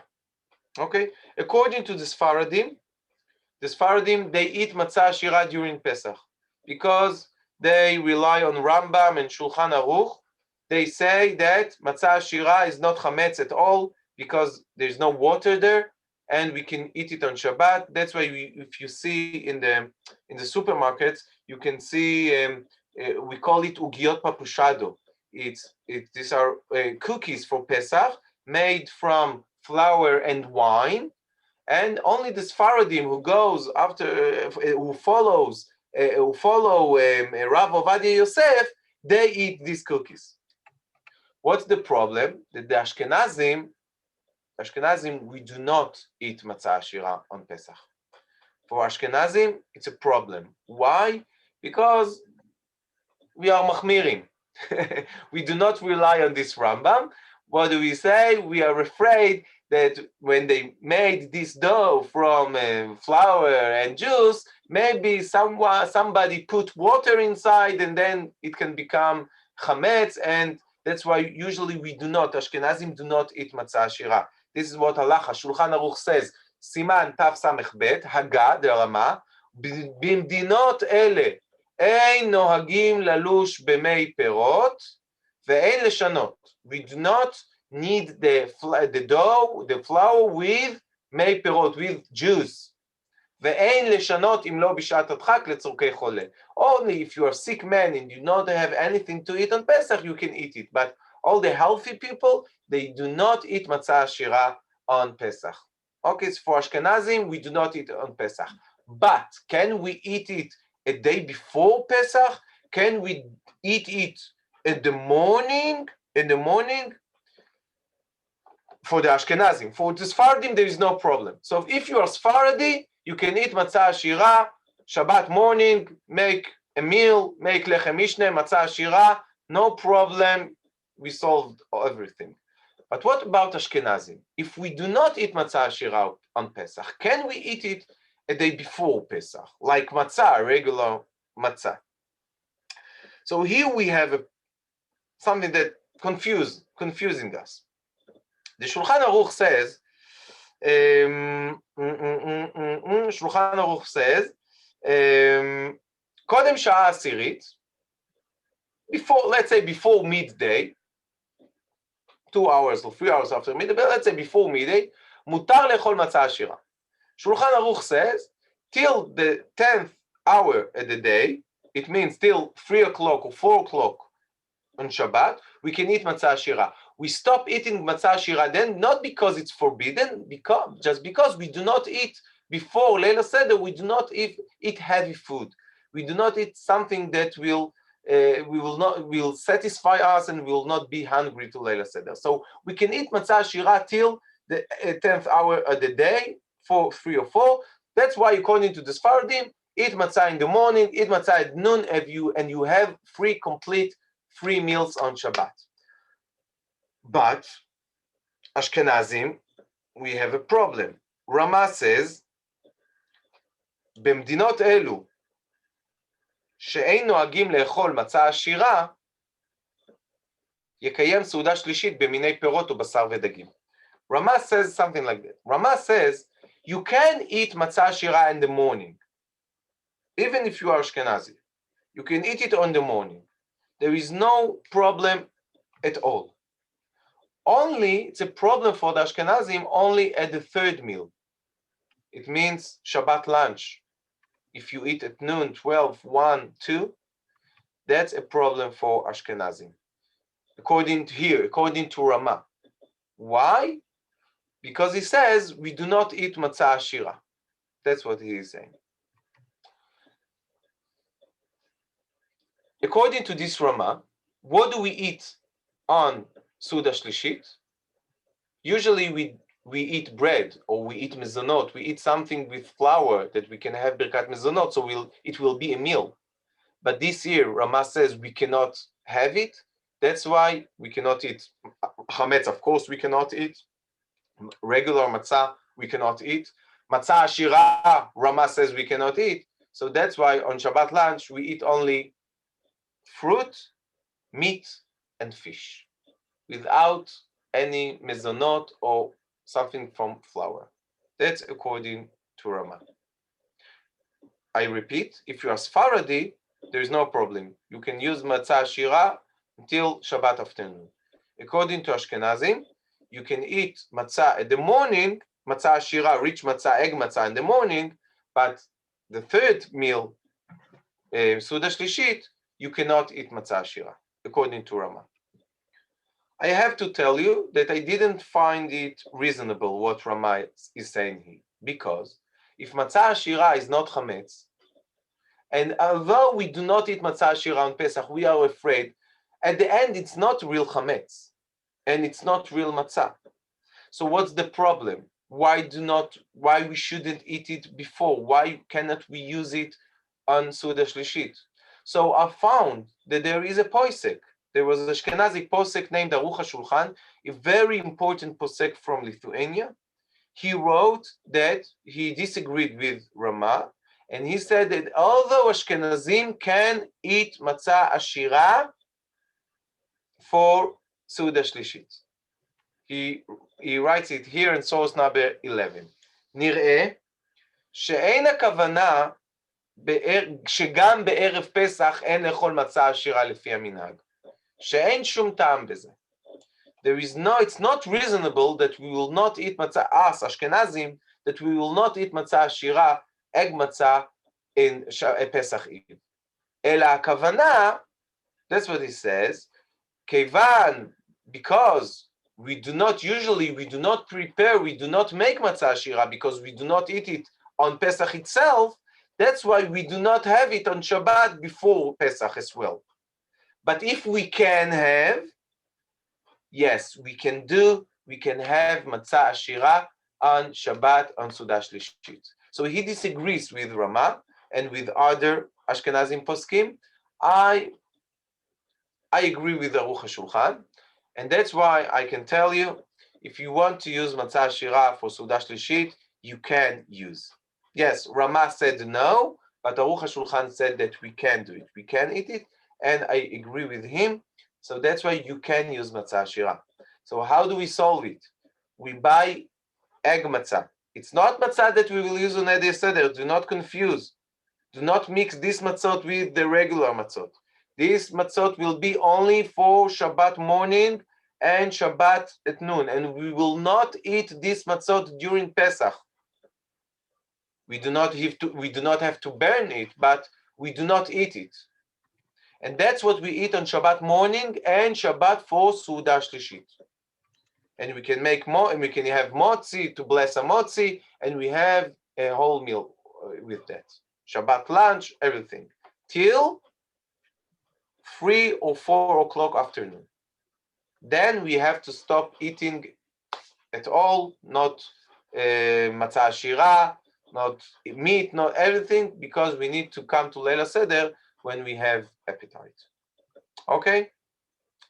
Okay, according to the Sfaradim, they eat matzah ashira during Pesach because they rely on Rambam and Shulchan Aruch. They say that matzah ashira is not chametz at all because there's no water there, and we can eat it on Shabbat. That's why if you see in the supermarkets, you can see we call it ugiot papushado. These are cookies for Pesach made from flour and wine, and only the Sfaradim who goes after who follow Rav Ovadia Yosef, they eat these cookies. What's the problem? That the Ashkenazim, we do not eat matzah ashira on Pesach. For Ashkenazim, it's a problem. Why? Because we are machmirim. We do not rely on this Rambam. What do we say? We are afraid that when they made this dough from flour and juice, maybe somebody put water inside and then it can become chametz, and that's why usually we do not, Ashkenazim do not eat matzah ashira. This is what halacha, Shulchan Aruch says, Siman Tav Samech Bet, Haga, the Rama, במדינות אלה אין נוהגים ללוש במי פירות ואין לשנות. We do not need the dough, the flour with מי פירות, with juice. ואין לשנות אם לא בשעת הדחק לצורכי חולה. Only if you are sick man and you don't have anything to eat on Pesach, you can eat it. But all the healthy people, they do not eat matzah ashira on Pesach. Okay, so for Ashkenazim, we do not eat on Pesach. But can we eat it a day before Pesach? Can we eat it in the morning? For the Ashkenazim. For the Sephardim, there is no problem. So if you are Sephardi, you can eat matzah ashira, Shabbat morning, make a meal, make lechem mishneh, matzah ashira, no problem. We solved everything. But what about Ashkenazim? If we do not eat matzah ashira on Pesach, can we eat it a day before Pesach, like matzah, regular matzah? So here we have something that confusing us. The Shulchan Aruch says, קודם שעה עשירית, before, let's say before midday, 2 hours or 3 hours after midday, but let's say before midday, מותר לאכול מצה עשירה. Shulchan Aruch says, till the 10th hour of the day, it means till 3 o'clock or 4 o'clock on Shabbat, we can eat matzah ashira. We stop eating matzah ashira then, not because it's forbidden, just because we do not eat before Leila Seder, we do not eat heavy food. We do not eat something that will satisfy us and will not be hungry to Leila Seder. So we can eat matzah ashira till the 10th hour of the day, 3 or 4. That's why, according to the Sephardim, eat matzah in the morning, eat matzah at noon, and you have 3 meals on Shabbat. But Ashkenazim, we have a problem. Rama says, במדינות אלו שאין נוהגים לאכול מצה עשירה, יקיים סעודה שלישית במיני פירות או בשר ודגים. Rama says something like that. Rama says, you can eat matzah ashira in the morning. Even if you are Ashkenazi, you can eat it on the morning. There is no problem at all. Only, it's a problem for the Ashkenazim only at the 3rd meal. It means Shabbat lunch. If you eat at noon, 12, 1, 2, that's a problem for Ashkenazim. According to Rama. Why? Because he says we do not eat matzah ashira. That's what he is saying. According to this Rama, what do we eat on Suda Shlishit? Usually we eat bread or we eat mezonot. We eat something with flour that we can have birkat mezonot, so it will be a meal. But this year, Rama says we cannot have it. That's why we cannot eat Chametz. Of course, we cannot eat. Regular matzah, we cannot eat. Matzah ashira, Rama says we cannot eat. So that's why on Shabbat lunch, we eat only fruit, meat, and fish, without any mezonot or something from flour. That's according to Rama. I repeat, if you are Sephardi, there is no problem. You can use matzah ashira until Shabbat afternoon. According to Ashkenazim, you can eat matzah at the morning, matzah ashira, rich matzah, egg matzah in the morning, but the 3rd meal, Suda Shlishit, you cannot eat matzah ashira, according to Rama. I have to tell you that I didn't find it reasonable what Rama is saying here, because if matzah ashira is not chametz, and although we do not eat matzah ashira on Pesach, we are afraid, at the end it's not real chametz, and it's not real matzah. So what's the problem? Why we shouldn't eat it before? Why cannot we use it on Suda Shlishit? So I found that there is a posek. There was a Ashkenazi posek named Aruch HaShulchan, a very important posek from Lithuania. He wrote that he disagreed with Rama, and he said that although Ashkenazim can eat matzah ashira for Suda Shlishit. He writes it here in source number 11. נראה שאין הכוונה שגם בערב פסח אין לאכול מצה עשירה לפי המנהג. שאין שום טעם בזה. It's not reasonable that we will not eat matzah, us Ashkenazim, that we will not eat matzah ashira egg matzah in Pesach Eve. אלא הכוונה, that's what he says, כיוון, because we do not prepare, we do not make matzah ashira because we do not eat it on Pesach itself. That's why we do not have it on Shabbat before Pesach as well. But if we can have, yes, we can have matzah ashira on Shabbat on Suda Shlishit. So he disagrees with Rama and with other Ashkenazim poskim. I agree with the Aruch HaShulchan, and that's why I can tell you, if you want to use matzah ashira for Suda Shlishit, you can use. Yes, Rama said no, but Aruch HaShulchan said that we can do it. We can eat it, and I agree with him. So that's why you can use matzah ashira. So how do we solve it? We buy egg matzah. It's not matzah that we will use on Edei Seder. Do not confuse. Do not mix this matzot with the regular matzot. This matzot will be only for Shabbat morning and Shabbat at noon, and we will not eat this matzot during Pesach. We do not have to burn it, but we do not eat it. And that's what we eat on Shabbat morning and Shabbat for Suda Shlishit. And we can make more, and we can have motzi to bless a motzi, and we have a whole meal with that. Shabbat lunch, everything. Till 3 or 4 o'clock afternoon. Then we have to stop eating at all, not matzah ashira, not meat, not everything, because we need to come to Leila Seder when we have appetite. Okay?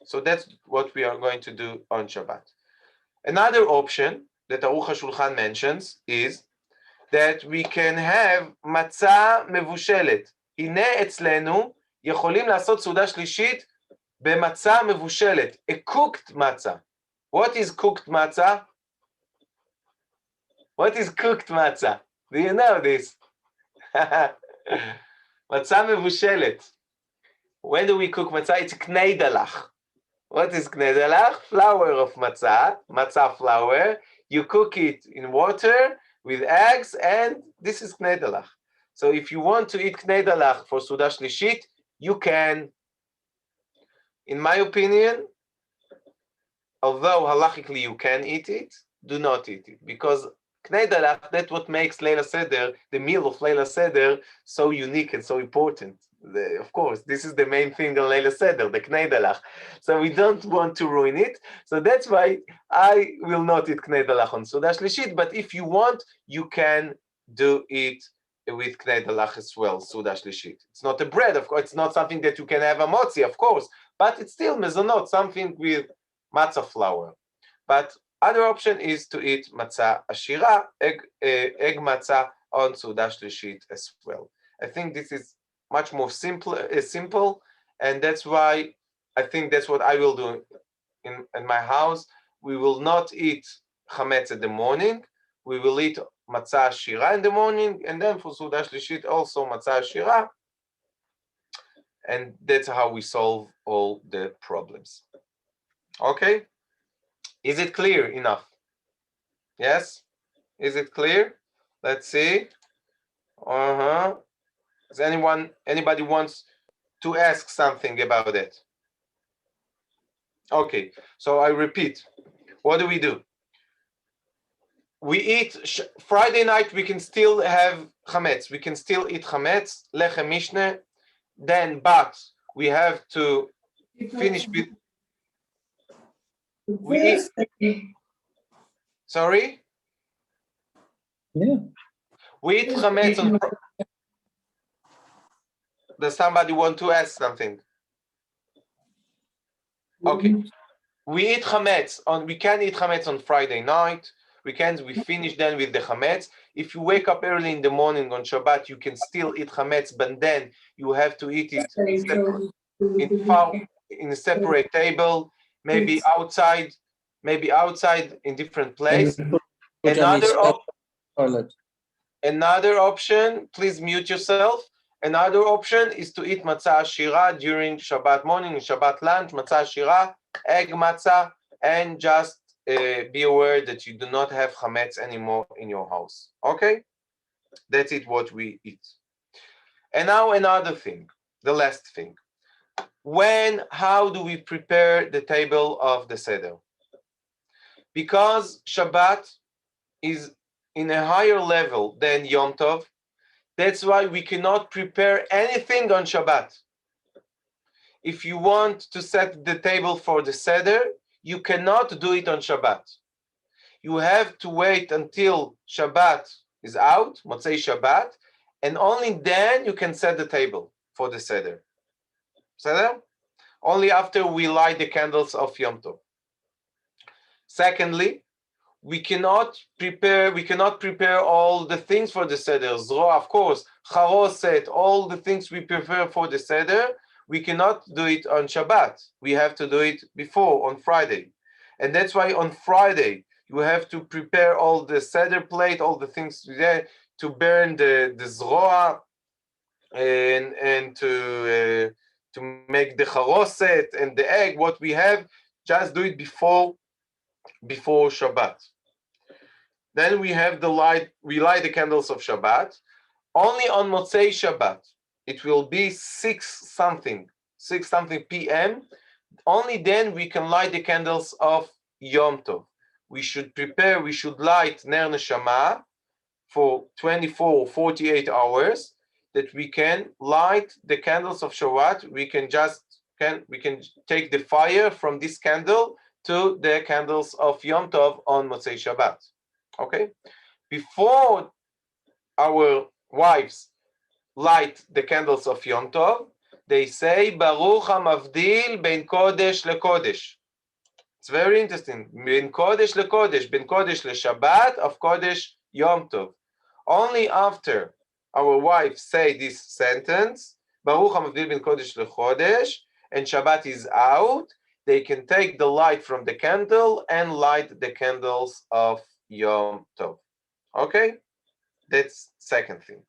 So that's what we are going to do on Shabbat. Another option that Aruch HaShulchan mentions is that we can have matzah מבושלת. הנה אצלנו יכולים לעשות סעודה שלישית במצה מבושלת. A cooked matzah. What is cooked matzah? What is cooked matzah? Do you know this? matzah מבושלת. When do we cook matzah? It's kneidalach. What is kneidalach? Flour of matzah, matzah flour. You cook it in water with eggs, and this is kneidalach. So if you want to eat kneidalach for Suda Shlishit, you can. In my opinion, although halachically you can eat it, do not eat it, because kneidalach, that's what makes Leila Seder, the meal of Leila Seder, so unique and so important. Of course, this is the main thing on Leila Seder, the kneidalach. So we don't want to ruin it. So that's why I will not eat kneidalach on Suda Shlishit, but if you want, you can do it with kneidalach as well, Suda Shlishit. It's not a bread, of course. It's not something that you can have a motzi, of course, but it's still mezonot, something with matzah flour. But other option is to eat matzah ashira, egg matzah on Suda Shlishit as well. I think this is much more simple, and that's why I think that's what I will do in my house. We will not eat chametz in the morning. We will eat matzah shira in the morning, and then for Suda Shlishit also matzah shira, and that's how we solve all the problems. Okay, is it clear enough? Yes, is it clear? Let's see. Does anybody wants to ask something about it? Okay, so I repeat. What do? We eat Friday night. We can still have chametz. We can still eat chametz, lechem mishne. Then, but we have to finish with. We eat. Sorry. Yeah. We eat chametz on. Does somebody want to ask something? Okay. We eat chametz on. We can eat chametz on Friday night. We finish then with the chametz. If you wake up early in the morning on Shabbat, you can still eat chametz, but then you have to eat it in a separate table, maybe outside in different place. Another option, please mute yourself. Another option is to eat matzah ashira during Shabbat morning and Shabbat lunch, matzah ashira, egg matzah, and just be aware that you do not have chametz anymore in your house. Okay? That's it, what we eat. And now another thing, the last thing. How do we prepare the table of the Seder? Because Shabbat is in a higher level than Yom Tov, that's why we cannot prepare anything on Shabbat. If you want to set the table for the Seder, you cannot do it on Shabbat. You have to wait until Shabbat is out, Motzei Shabbat, and only then you can set the table for the Seder. Seder? Only after we light the candles of Yom Tov. Secondly, we cannot prepare all the things for the Seder. Zroa, of course, Charoset, all the things we prepare for the Seder, we cannot do it on Shabbat. We have to do it before, on Friday. And that's why on Friday, you have to prepare all the Seder plate, all the things there, to burn the Zroa, and to make the Charoset and the egg, what we have, just do it before Shabbat. Then we have we light the candles of Shabbat. Only on Motzei Shabbat, it will be 6 something p.m. Only then we can light the candles of Yom Tov. We should light Ner Neshama for 24 or 48 hours, that we can light the candles of Shabbat. We can take the fire from this candle to the candles of Yom Tov on Motzei Shabbat. Okay? Before our wives light the candles of Yom Tov, they say, Baruch HaMavdil ben Kodesh leKodesh. It's very interesting. Ben Kodesh leKodesh, Ben Kodesh leShabbat, of Kodesh Yom Tov. Only after our wives say this sentence, Baruch HaMavdil ben Kodesh leKodesh, and Shabbat is out, they can take the light from the candle and light the candles of Yom Tov. Okay? That's second thing.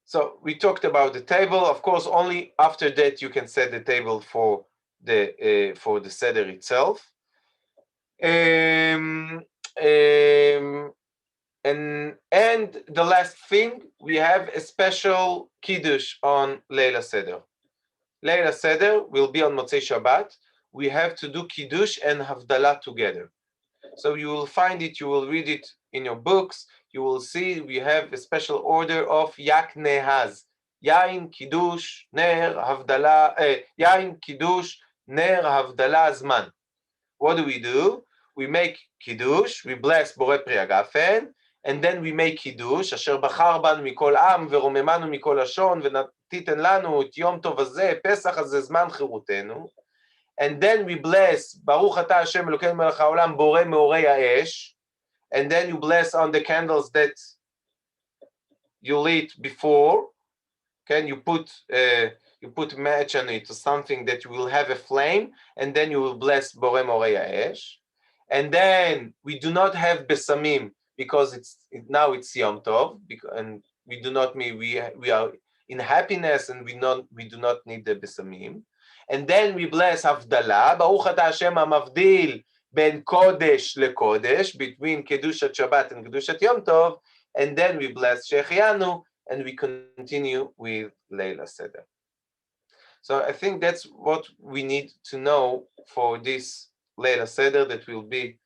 So we talked about the table. Of course, only after that you can set the table for the Seder itself. And the last thing, we have a special Kiddush on Leila Seder. Leila Seder will be on Motzei Shabbat. We have to do Kiddush and Havdalah together. So you will find it, you will read it in your books. You will see we have a special order of Yak Nehaz. Yain, Kiddush, Ner, Havdalah, Yain, Kiddush, Ner, Havdalah, Zman. What do? We make Kiddush, we bless Borei Pri Hagafen, and then we make Kiddush, Asher Bachar Banu Mikol Am, Veromemanu Mikol Lashon, Venatiten Lanu, Et Yom Tov Hazeh, Pesach Hazeh, Zman Chirutenu. And then we bless Baruch Ata Hashem Elokeinu Melech HaOlam Borei Meorei HaEsh, and then you bless on the candles that you lit before. Okay, you put match on it or something that you will have a flame, and then you will bless Borei Meorei HaEsh. And then we do not have besamim because now it's Yom Tov, and we are in happiness, and we do not need the besamim. And then we bless Havdalah, Baruch Ata Hashem HaMavdil ben Kodesh leKodesh, between Kedushat Shabbat and Kedushat Yom Tov, and then we bless Shechianu, and we continue with Leila Seder. So I think that's what we need to know for this Leila Seder that will be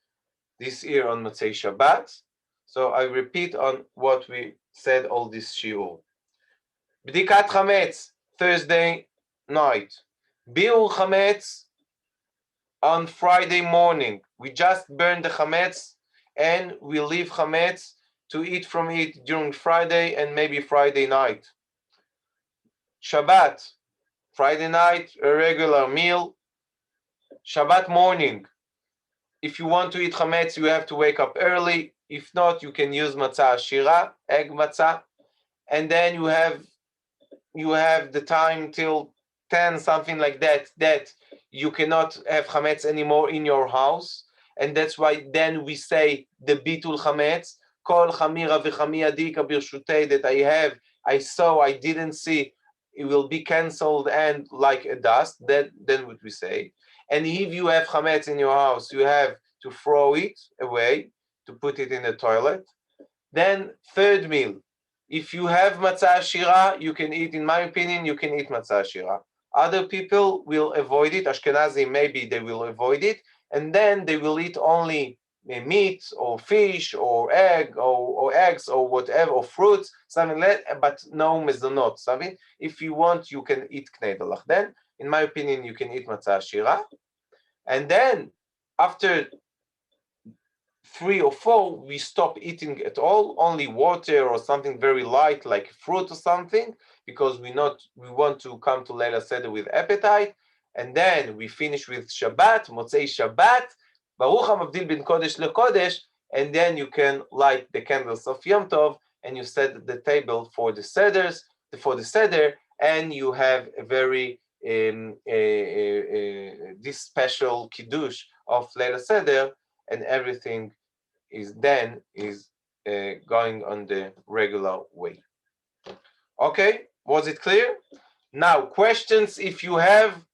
this year on Motzei Shabbat. So I repeat on what we said all this shiur. Bdikat Chametz, Thursday night. Biur Chametz on Friday morning. We just burn the Chametz and we leave Chametz to eat from it during Friday and maybe Friday night. Shabbat, Friday night, a regular meal. Shabbat morning, if you want to eat Chametz, you have to wake up early. If not, you can use matzah ashira, egg matzah. And then you have the time till 10, something like that you cannot have Chametz anymore in your house. And that's why then we say the Bitul Chametz, Kol Chamira v'Chami Adika Birshutei, that I saw, I didn't see, it will be cancelled and like a dust. Then what we say. And if you have Chametz in your house, you have to throw it away, to put it in the toilet. Then third meal, If you have matzah shira, you can eat, in my opinion, you can eat matzah shira. Other people will avoid it. Ashkenazi, maybe they will avoid it. And then they will eat only meat or fish or egg or eggs or whatever, or fruits, something like that, but no mezonot. If you want, you can eat knedalach. Then, in my opinion, you can eat matzah shira. And then, after 3 or 4, we stop eating at all, only water or something very light like fruit or something, because we want to come to Leila Seder with appetite. And then we finish with Shabbat, Motzei Shabbat, Baruch HaMavdil bin Kodesh leKodesh, and then you can light the candles of Yom Tov, and you set the table for the Seder, and you have a very this special Kiddush of Leila Seder, and everything is going on the regular way. Okay, was it clear? Now, questions if you have,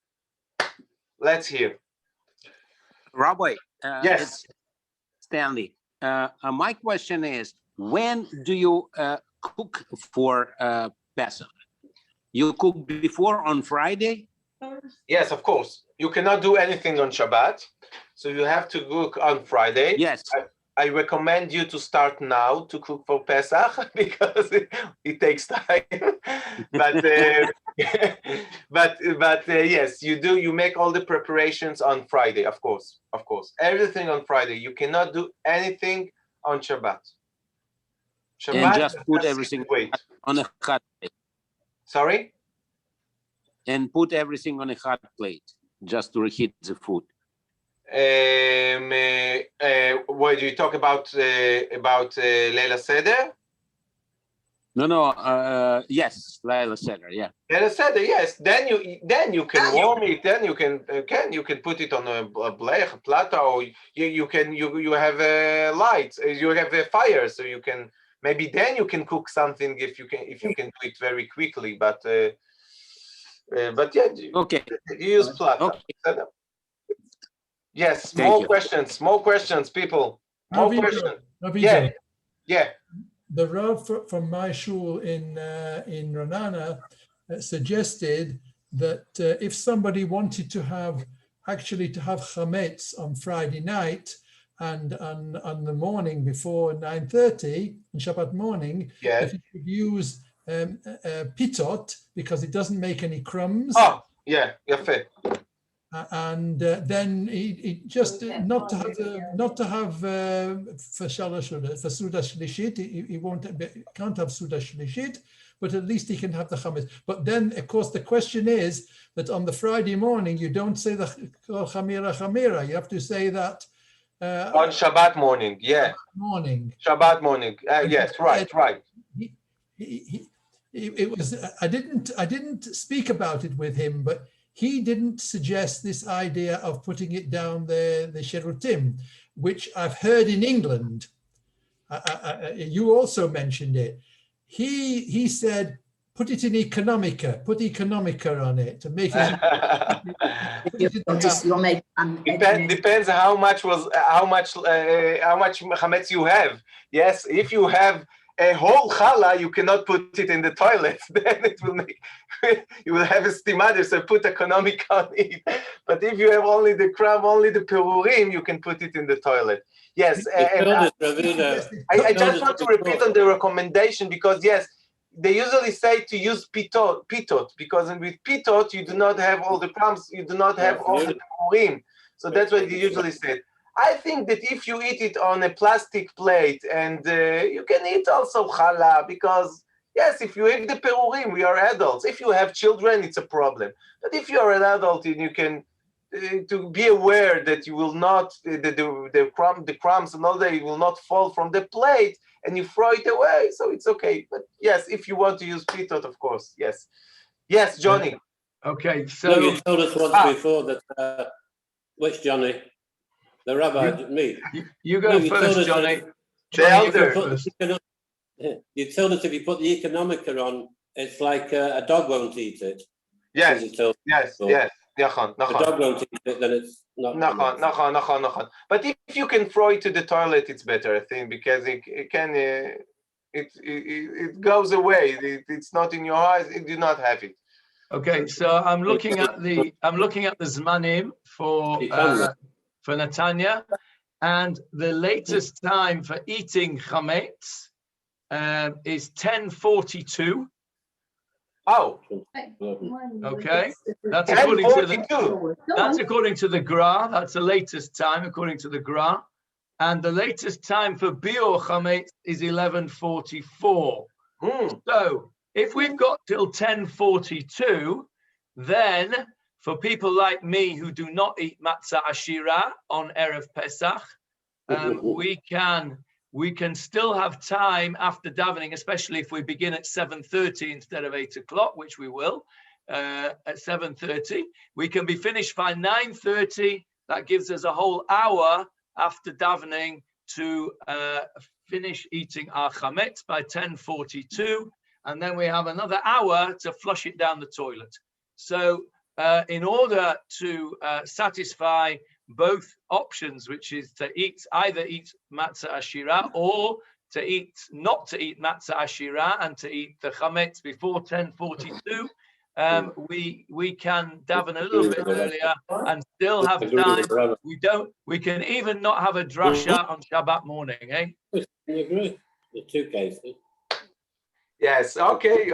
let's hear. Rabbi, Yes. it's Stanley. My question is, when do you cook for Pesach? You cook before on Friday? Yes, of course. You cannot do anything on Shabbat, so you have to cook on Friday. Yes. I recommend you to start now to cook for Pesach because it takes time. But yes, you do. You make all the preparations on Friday, of course. Everything on Friday. You cannot do anything on Shabbat. And just put everything on a hot plate. Sorry? And put everything on a hot plate just to reheat the food. What do you talk about Leila Seder? No. Yes, Leila Seder. Yeah. Leila Seder, yes. Then you can warm it. Then you can put it on a blech, a plata, or you have a light. You have a fire, so you can maybe then you can cook something if you can do it very quickly. But yeah. Okay. You use plata. Okay. Yes, Thank more you. questions, people. More Rav Ido, questions. Rav Ido, Yeah. The Rav from my shul in Ranana suggested that if somebody wanted to have chametz on Friday night and on the morning before 9:30 on Shabbat morning, Yeah. that he could use pitot because it doesn't make any crumbs. Oh, yeah, yafeh. And then he just not to have for Suda Shlishit, he can't have Suda Shlishit, but at least he can have the Chametz. But then, of course, the question is that on the Friday morning you don't say the Chamira. You have to say that On Shabbat morning, yeah. Shabbat morning. Yes, right. It was. I didn't speak about it with him, but he didn't suggest this idea of putting it down the Sherutim, which I've heard in England. You also mentioned it. He said, put it in Economica, put Economica on it to make it. Depends how much chametz you have. Yes, if you have a whole challah, you cannot put it in the toilet. Then it will make you will have a stimada, so put economic on it. But if you have only the crumb, only the perurim, you can put it in the toilet. Yes, I just want to repeat on the recommendation because yes, they usually say to use pitot, because with pitot you do not have all the crumbs, you do not have all the perurim. So that's what they usually say. I think that if you eat it on a plastic plate and you can eat also challah because, yes, if you eat the perurim, we are adults. If you have children, it's a problem. But if you're an adult and you can, to be aware that you will not, the crumbs and all that, it will not fall from the plate and you throw it away, so it's okay. But yes, if you want to use pitot, of course, yes. Yes, Johnny. Okay, so... No, you told us once before that, which Johnny? The rabbi, me. You go first, Johnny. The elder. You told us if you put the economica on, it's like a dog won't eat it. Yes. Yes. The dog won't eat it, then it's not. But if you can throw it to the toilet, it's better, I think, because it can. it goes away. It's not in your eyes. You do not have it. Okay, so I'm looking at the Zmanim for Netanya, and the latest time for eating chametz is 10:42. Oh, Okay, that's according to the 10:42. Gra. That's the latest time according to the Gra, and the latest time for biur chametz is 11:44. So if we've got till 10:42, then for people like me who do not eat matzah ashira on Erev Pesach, we can still have time after davening, especially if we begin at 7:30 instead of 8 o'clock, which we will at 7:30. We can be finished by 9:30. That gives us a whole hour after davening to finish eating our chametz by 10:42. And then we have another hour to flush it down the toilet. So in order to satisfy both options, which is to either eat matzah ashira or not to eat matzah ashira and to eat the chametz before 10:42, we can daven a little bit earlier and still have time. We can even not have a drasha on Shabbat morning, eh? I agree. The two cases. Yes. Okay. We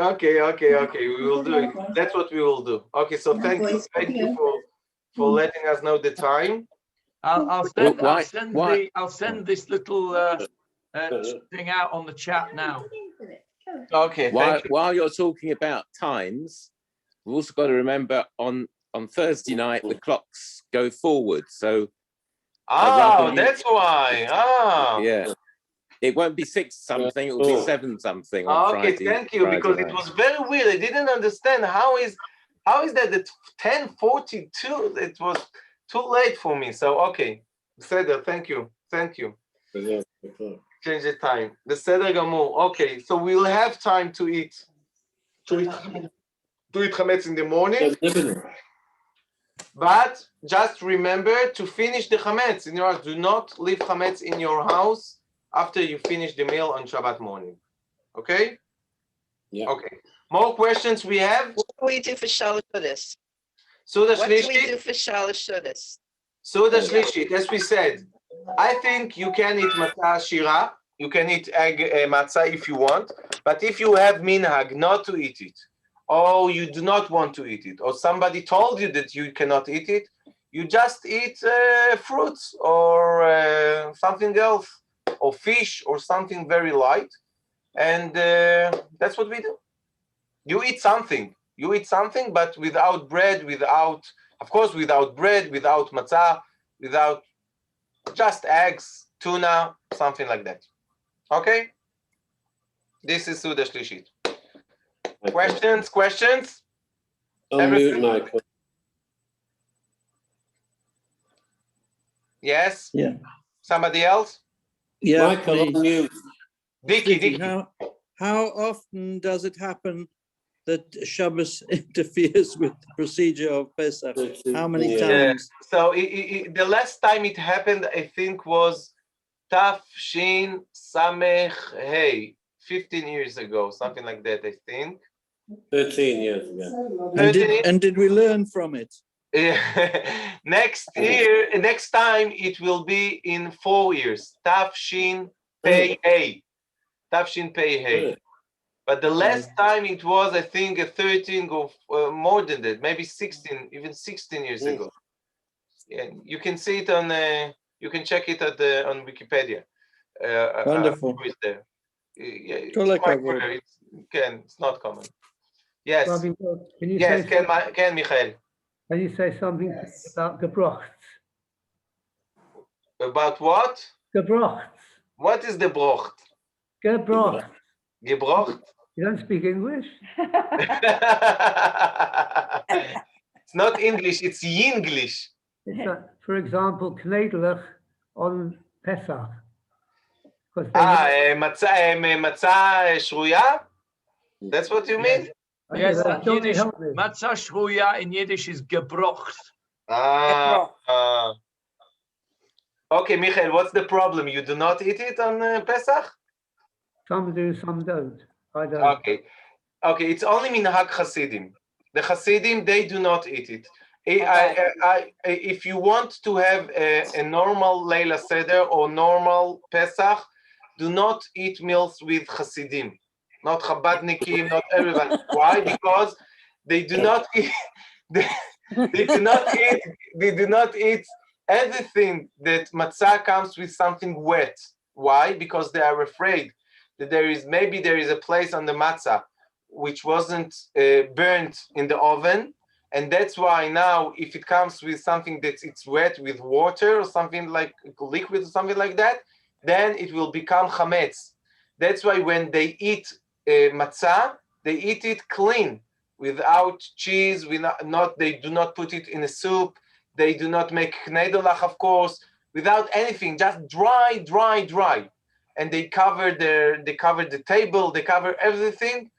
will do it. That's what we will do. Okay. So thank you for letting us know the time. I'll send this little thing out on the chat now. Okay. While you're talking about times, we've also got to remember on Thursday night the clocks go forward. So that's why. Yeah. It won't be 6 something, it will be 7 something on Friday. Okay, thank you, because it was very weird. I didn't understand how is that the 10:42? It was too late for me. So okay, Seder, thank you. Change the time. The Seder Gamur. Okay, so we'll have time to eat chametz in the morning. But just remember to finish the chametz in your house. Do not leave chametz in your house after you finish the meal on Shabbat morning. Okay? Yeah. Okay. More questions we have? What do we do for Shalosh Shudas? Suda What do we do Shlishit? for Shalosh Shudas? Suda Shlishit, as we said. I think you can eat matzah shira. You can eat egg matzah if you want. But if you have minhag not to eat it, or you do not want to eat it, or somebody told you that you cannot eat it, you just eat fruits or something else, or fish or something very light, and that's what we do. You eat something, but without bread, without bread, without matzah, without just eggs, tuna, something like that. Okay? This is Suda Shlishit. Questions? Unmute, Michael. Yes? Yeah. Somebody else? Yeah, Michael, please. unmute. Dicky. How often does it happen that Shabbos interferes with the procedure of Pesach? How many times? So the last time it happened, I think, was Tafshin Samech Hey, 15 years ago, something like that, I think. 13 years ago. And did we learn from it? Next time it will be in 4 years. Tafshin Pei Hey. Tafshin Pei Hey. But the last time it was, I think, 13 or more than that, maybe 16, even 16 years ago. Yeah, you can see it on. You can check it on Wikipedia. Wonderful. There. It's quite rare. It's not common. Yes. Can you yes, say Ken Michael. Can you say something about gebrocht? About what? Gebrocht. What is the brocht? Gebrocht. Gebrocht? You don't speak English? It's not English, it's Yinglish. For example, knedelig on Pesach. Matzah shruya? That's what you mean? Yes, Yiddish, matzah shruya in Yiddish is gebrocht. Okay, Michael, what's the problem? You do not eat it on Pesach? Some do, some don't. I don't. Okay. Okay, it's only minhag Hasidim. The Hasidim, they do not eat it. If you want to have a normal Leila Seder or normal Pesach, do not eat meals with Hasidim. Not Chabadnikim, not everyone. Why? Because they do not eat, they do not eat everything that matzah comes with something wet. Why? Because they are afraid that maybe there is a place on the matzah which wasn't burnt in the oven, and that's why now if it comes with something that it's wet with water or something like liquid or something like that, then it will become chametz. That's why when they eat matzah, they eat it clean, without cheese. They do not put it in a soup. They do not make knedolach, of course, without anything, just dry. And they cover the table, they cover everything.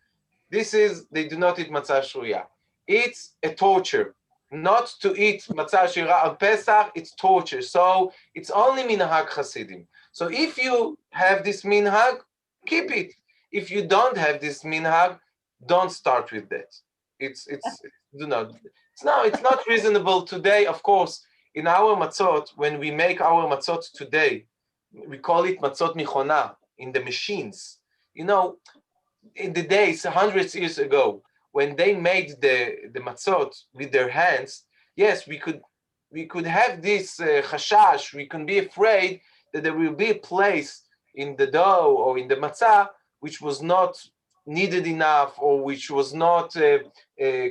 They do not eat matzah shruya. It's a torture. Not to eat matzah shruya on Pesach, it's torture. So it's only minhag Hasidim. So if you have this minhag, keep it. If you don't have this minhag, don't start with that. It's not reasonable today. Of course, in our matzot, when we make our matzot today, we call it matzot michona, in the machines. You know, in the days, hundreds of years ago, when they made the matzot with their hands, yes, we could have this chashash. We can be afraid that there will be a place in the dough or in the matzah which was not kneaded enough, or which was not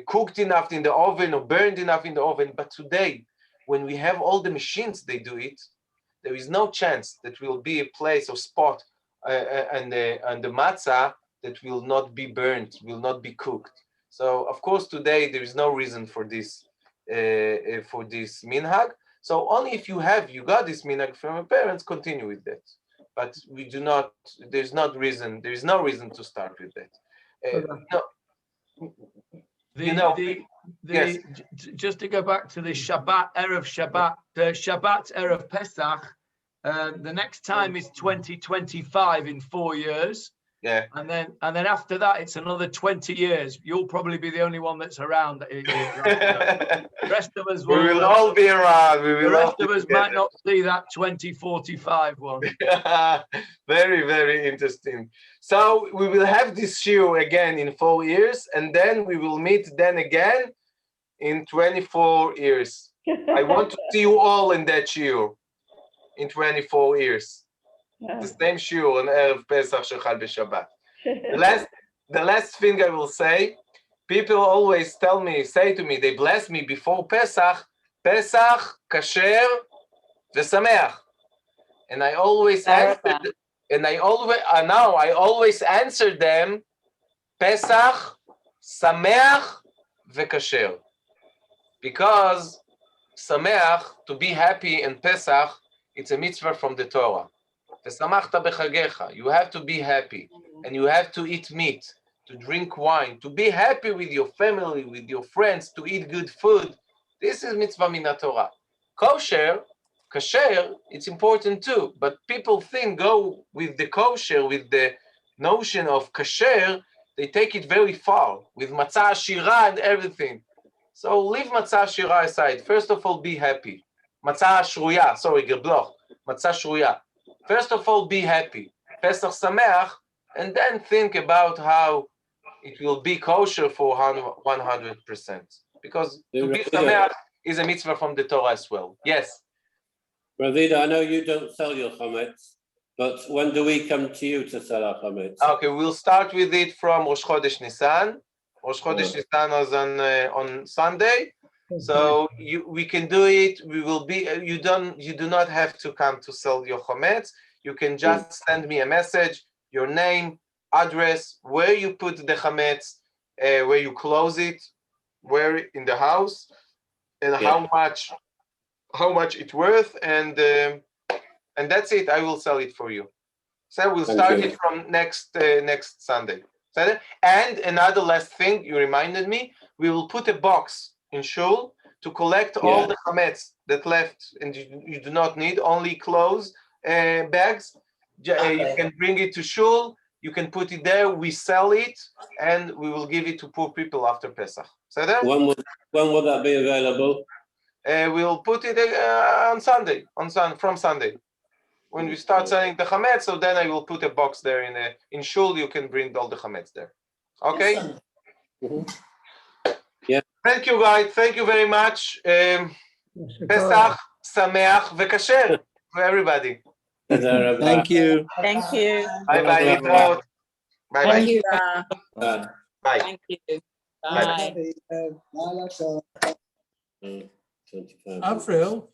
cooked enough in the oven or burned enough in the oven. But today, when we have all the machines, they do it, there is no chance that will be a place or spot and the matzah that will not be burnt, will not be cooked. So of course today there is no reason for this minhag. So only if you got this minhag from your parents, continue with that. But there is no reason to start with that. Yes. Just to go back to the Shabbat Erev Pesach, the next time is 2025 in 4 years. Yeah. And then after that, it's another 20 years. You'll probably be the only one that's around. The rest of us will all be around. The rest of us might not see that 2045 one. Very, very interesting. So we will have this shiur again in 4 years, and then we will meet then again in 24 years. I want to see you all in that shiur in 24 years. The same shiur on Erev Pesach Shechal b'Shabbat. The last thing I will say, people always say to me, they bless me before Pesach, kasher, v'sameach. And I always answer, I always answer them, Pesach, sameach, v'kasher. Because sameach, to be happy in Pesach, it's a mitzvah from the Torah. You have to be happy, and you have to eat meat, to drink wine, to be happy with your family, with your friends, to eat good food. This is mitzvah min Torah. Kasher, it's important too, but people go with the kosher, with the notion of kasher, they take it very far, with matzah shira and everything. So leave matzah shira aside. First of all, be happy. Matzah shruya, gebloch, matzah shruya. First of all, be happy. Pesach Sameach, and then think about how it will be kosher for 100%. Because to be Sameach is a mitzvah from the Torah as well. Yes? Rav Ido, I know you don't sell your chametz, but when do we come to you to sell our chametz? Okay, we'll start with it from Rosh Chodesh Nisan. Rosh Chodesh Nisan was on Sunday. So we can do it. We will be. You do not have to come to sell your chametz. You can just send me a message, your name, address, where you put the chametz, where you close it, where in the house, and how much it's worth, and that's it. I will sell it for you. So we'll start it from next Sunday. And another last thing, you reminded me. We will put a box in shul to collect all the chametz that left, and you do not need, only clothes bags. You can bring it to shul, You can put it there. We sell it, and we will give it to poor people after Pesach. So then When will that be available? we'll put it on Sunday, from Sunday. When we start selling the Chametz, so then I will put a box there in Shul. You can bring all the Chametz there. Okay? Yeah. Thank you, guys. Thank you very much. Pesach Sameach v'Kasher for everybody. Thank you. Thank you. Bye-bye. להתראות. Bye-bye. Thank you. Bye. Thank you. Bye. Bye. 25. Avril,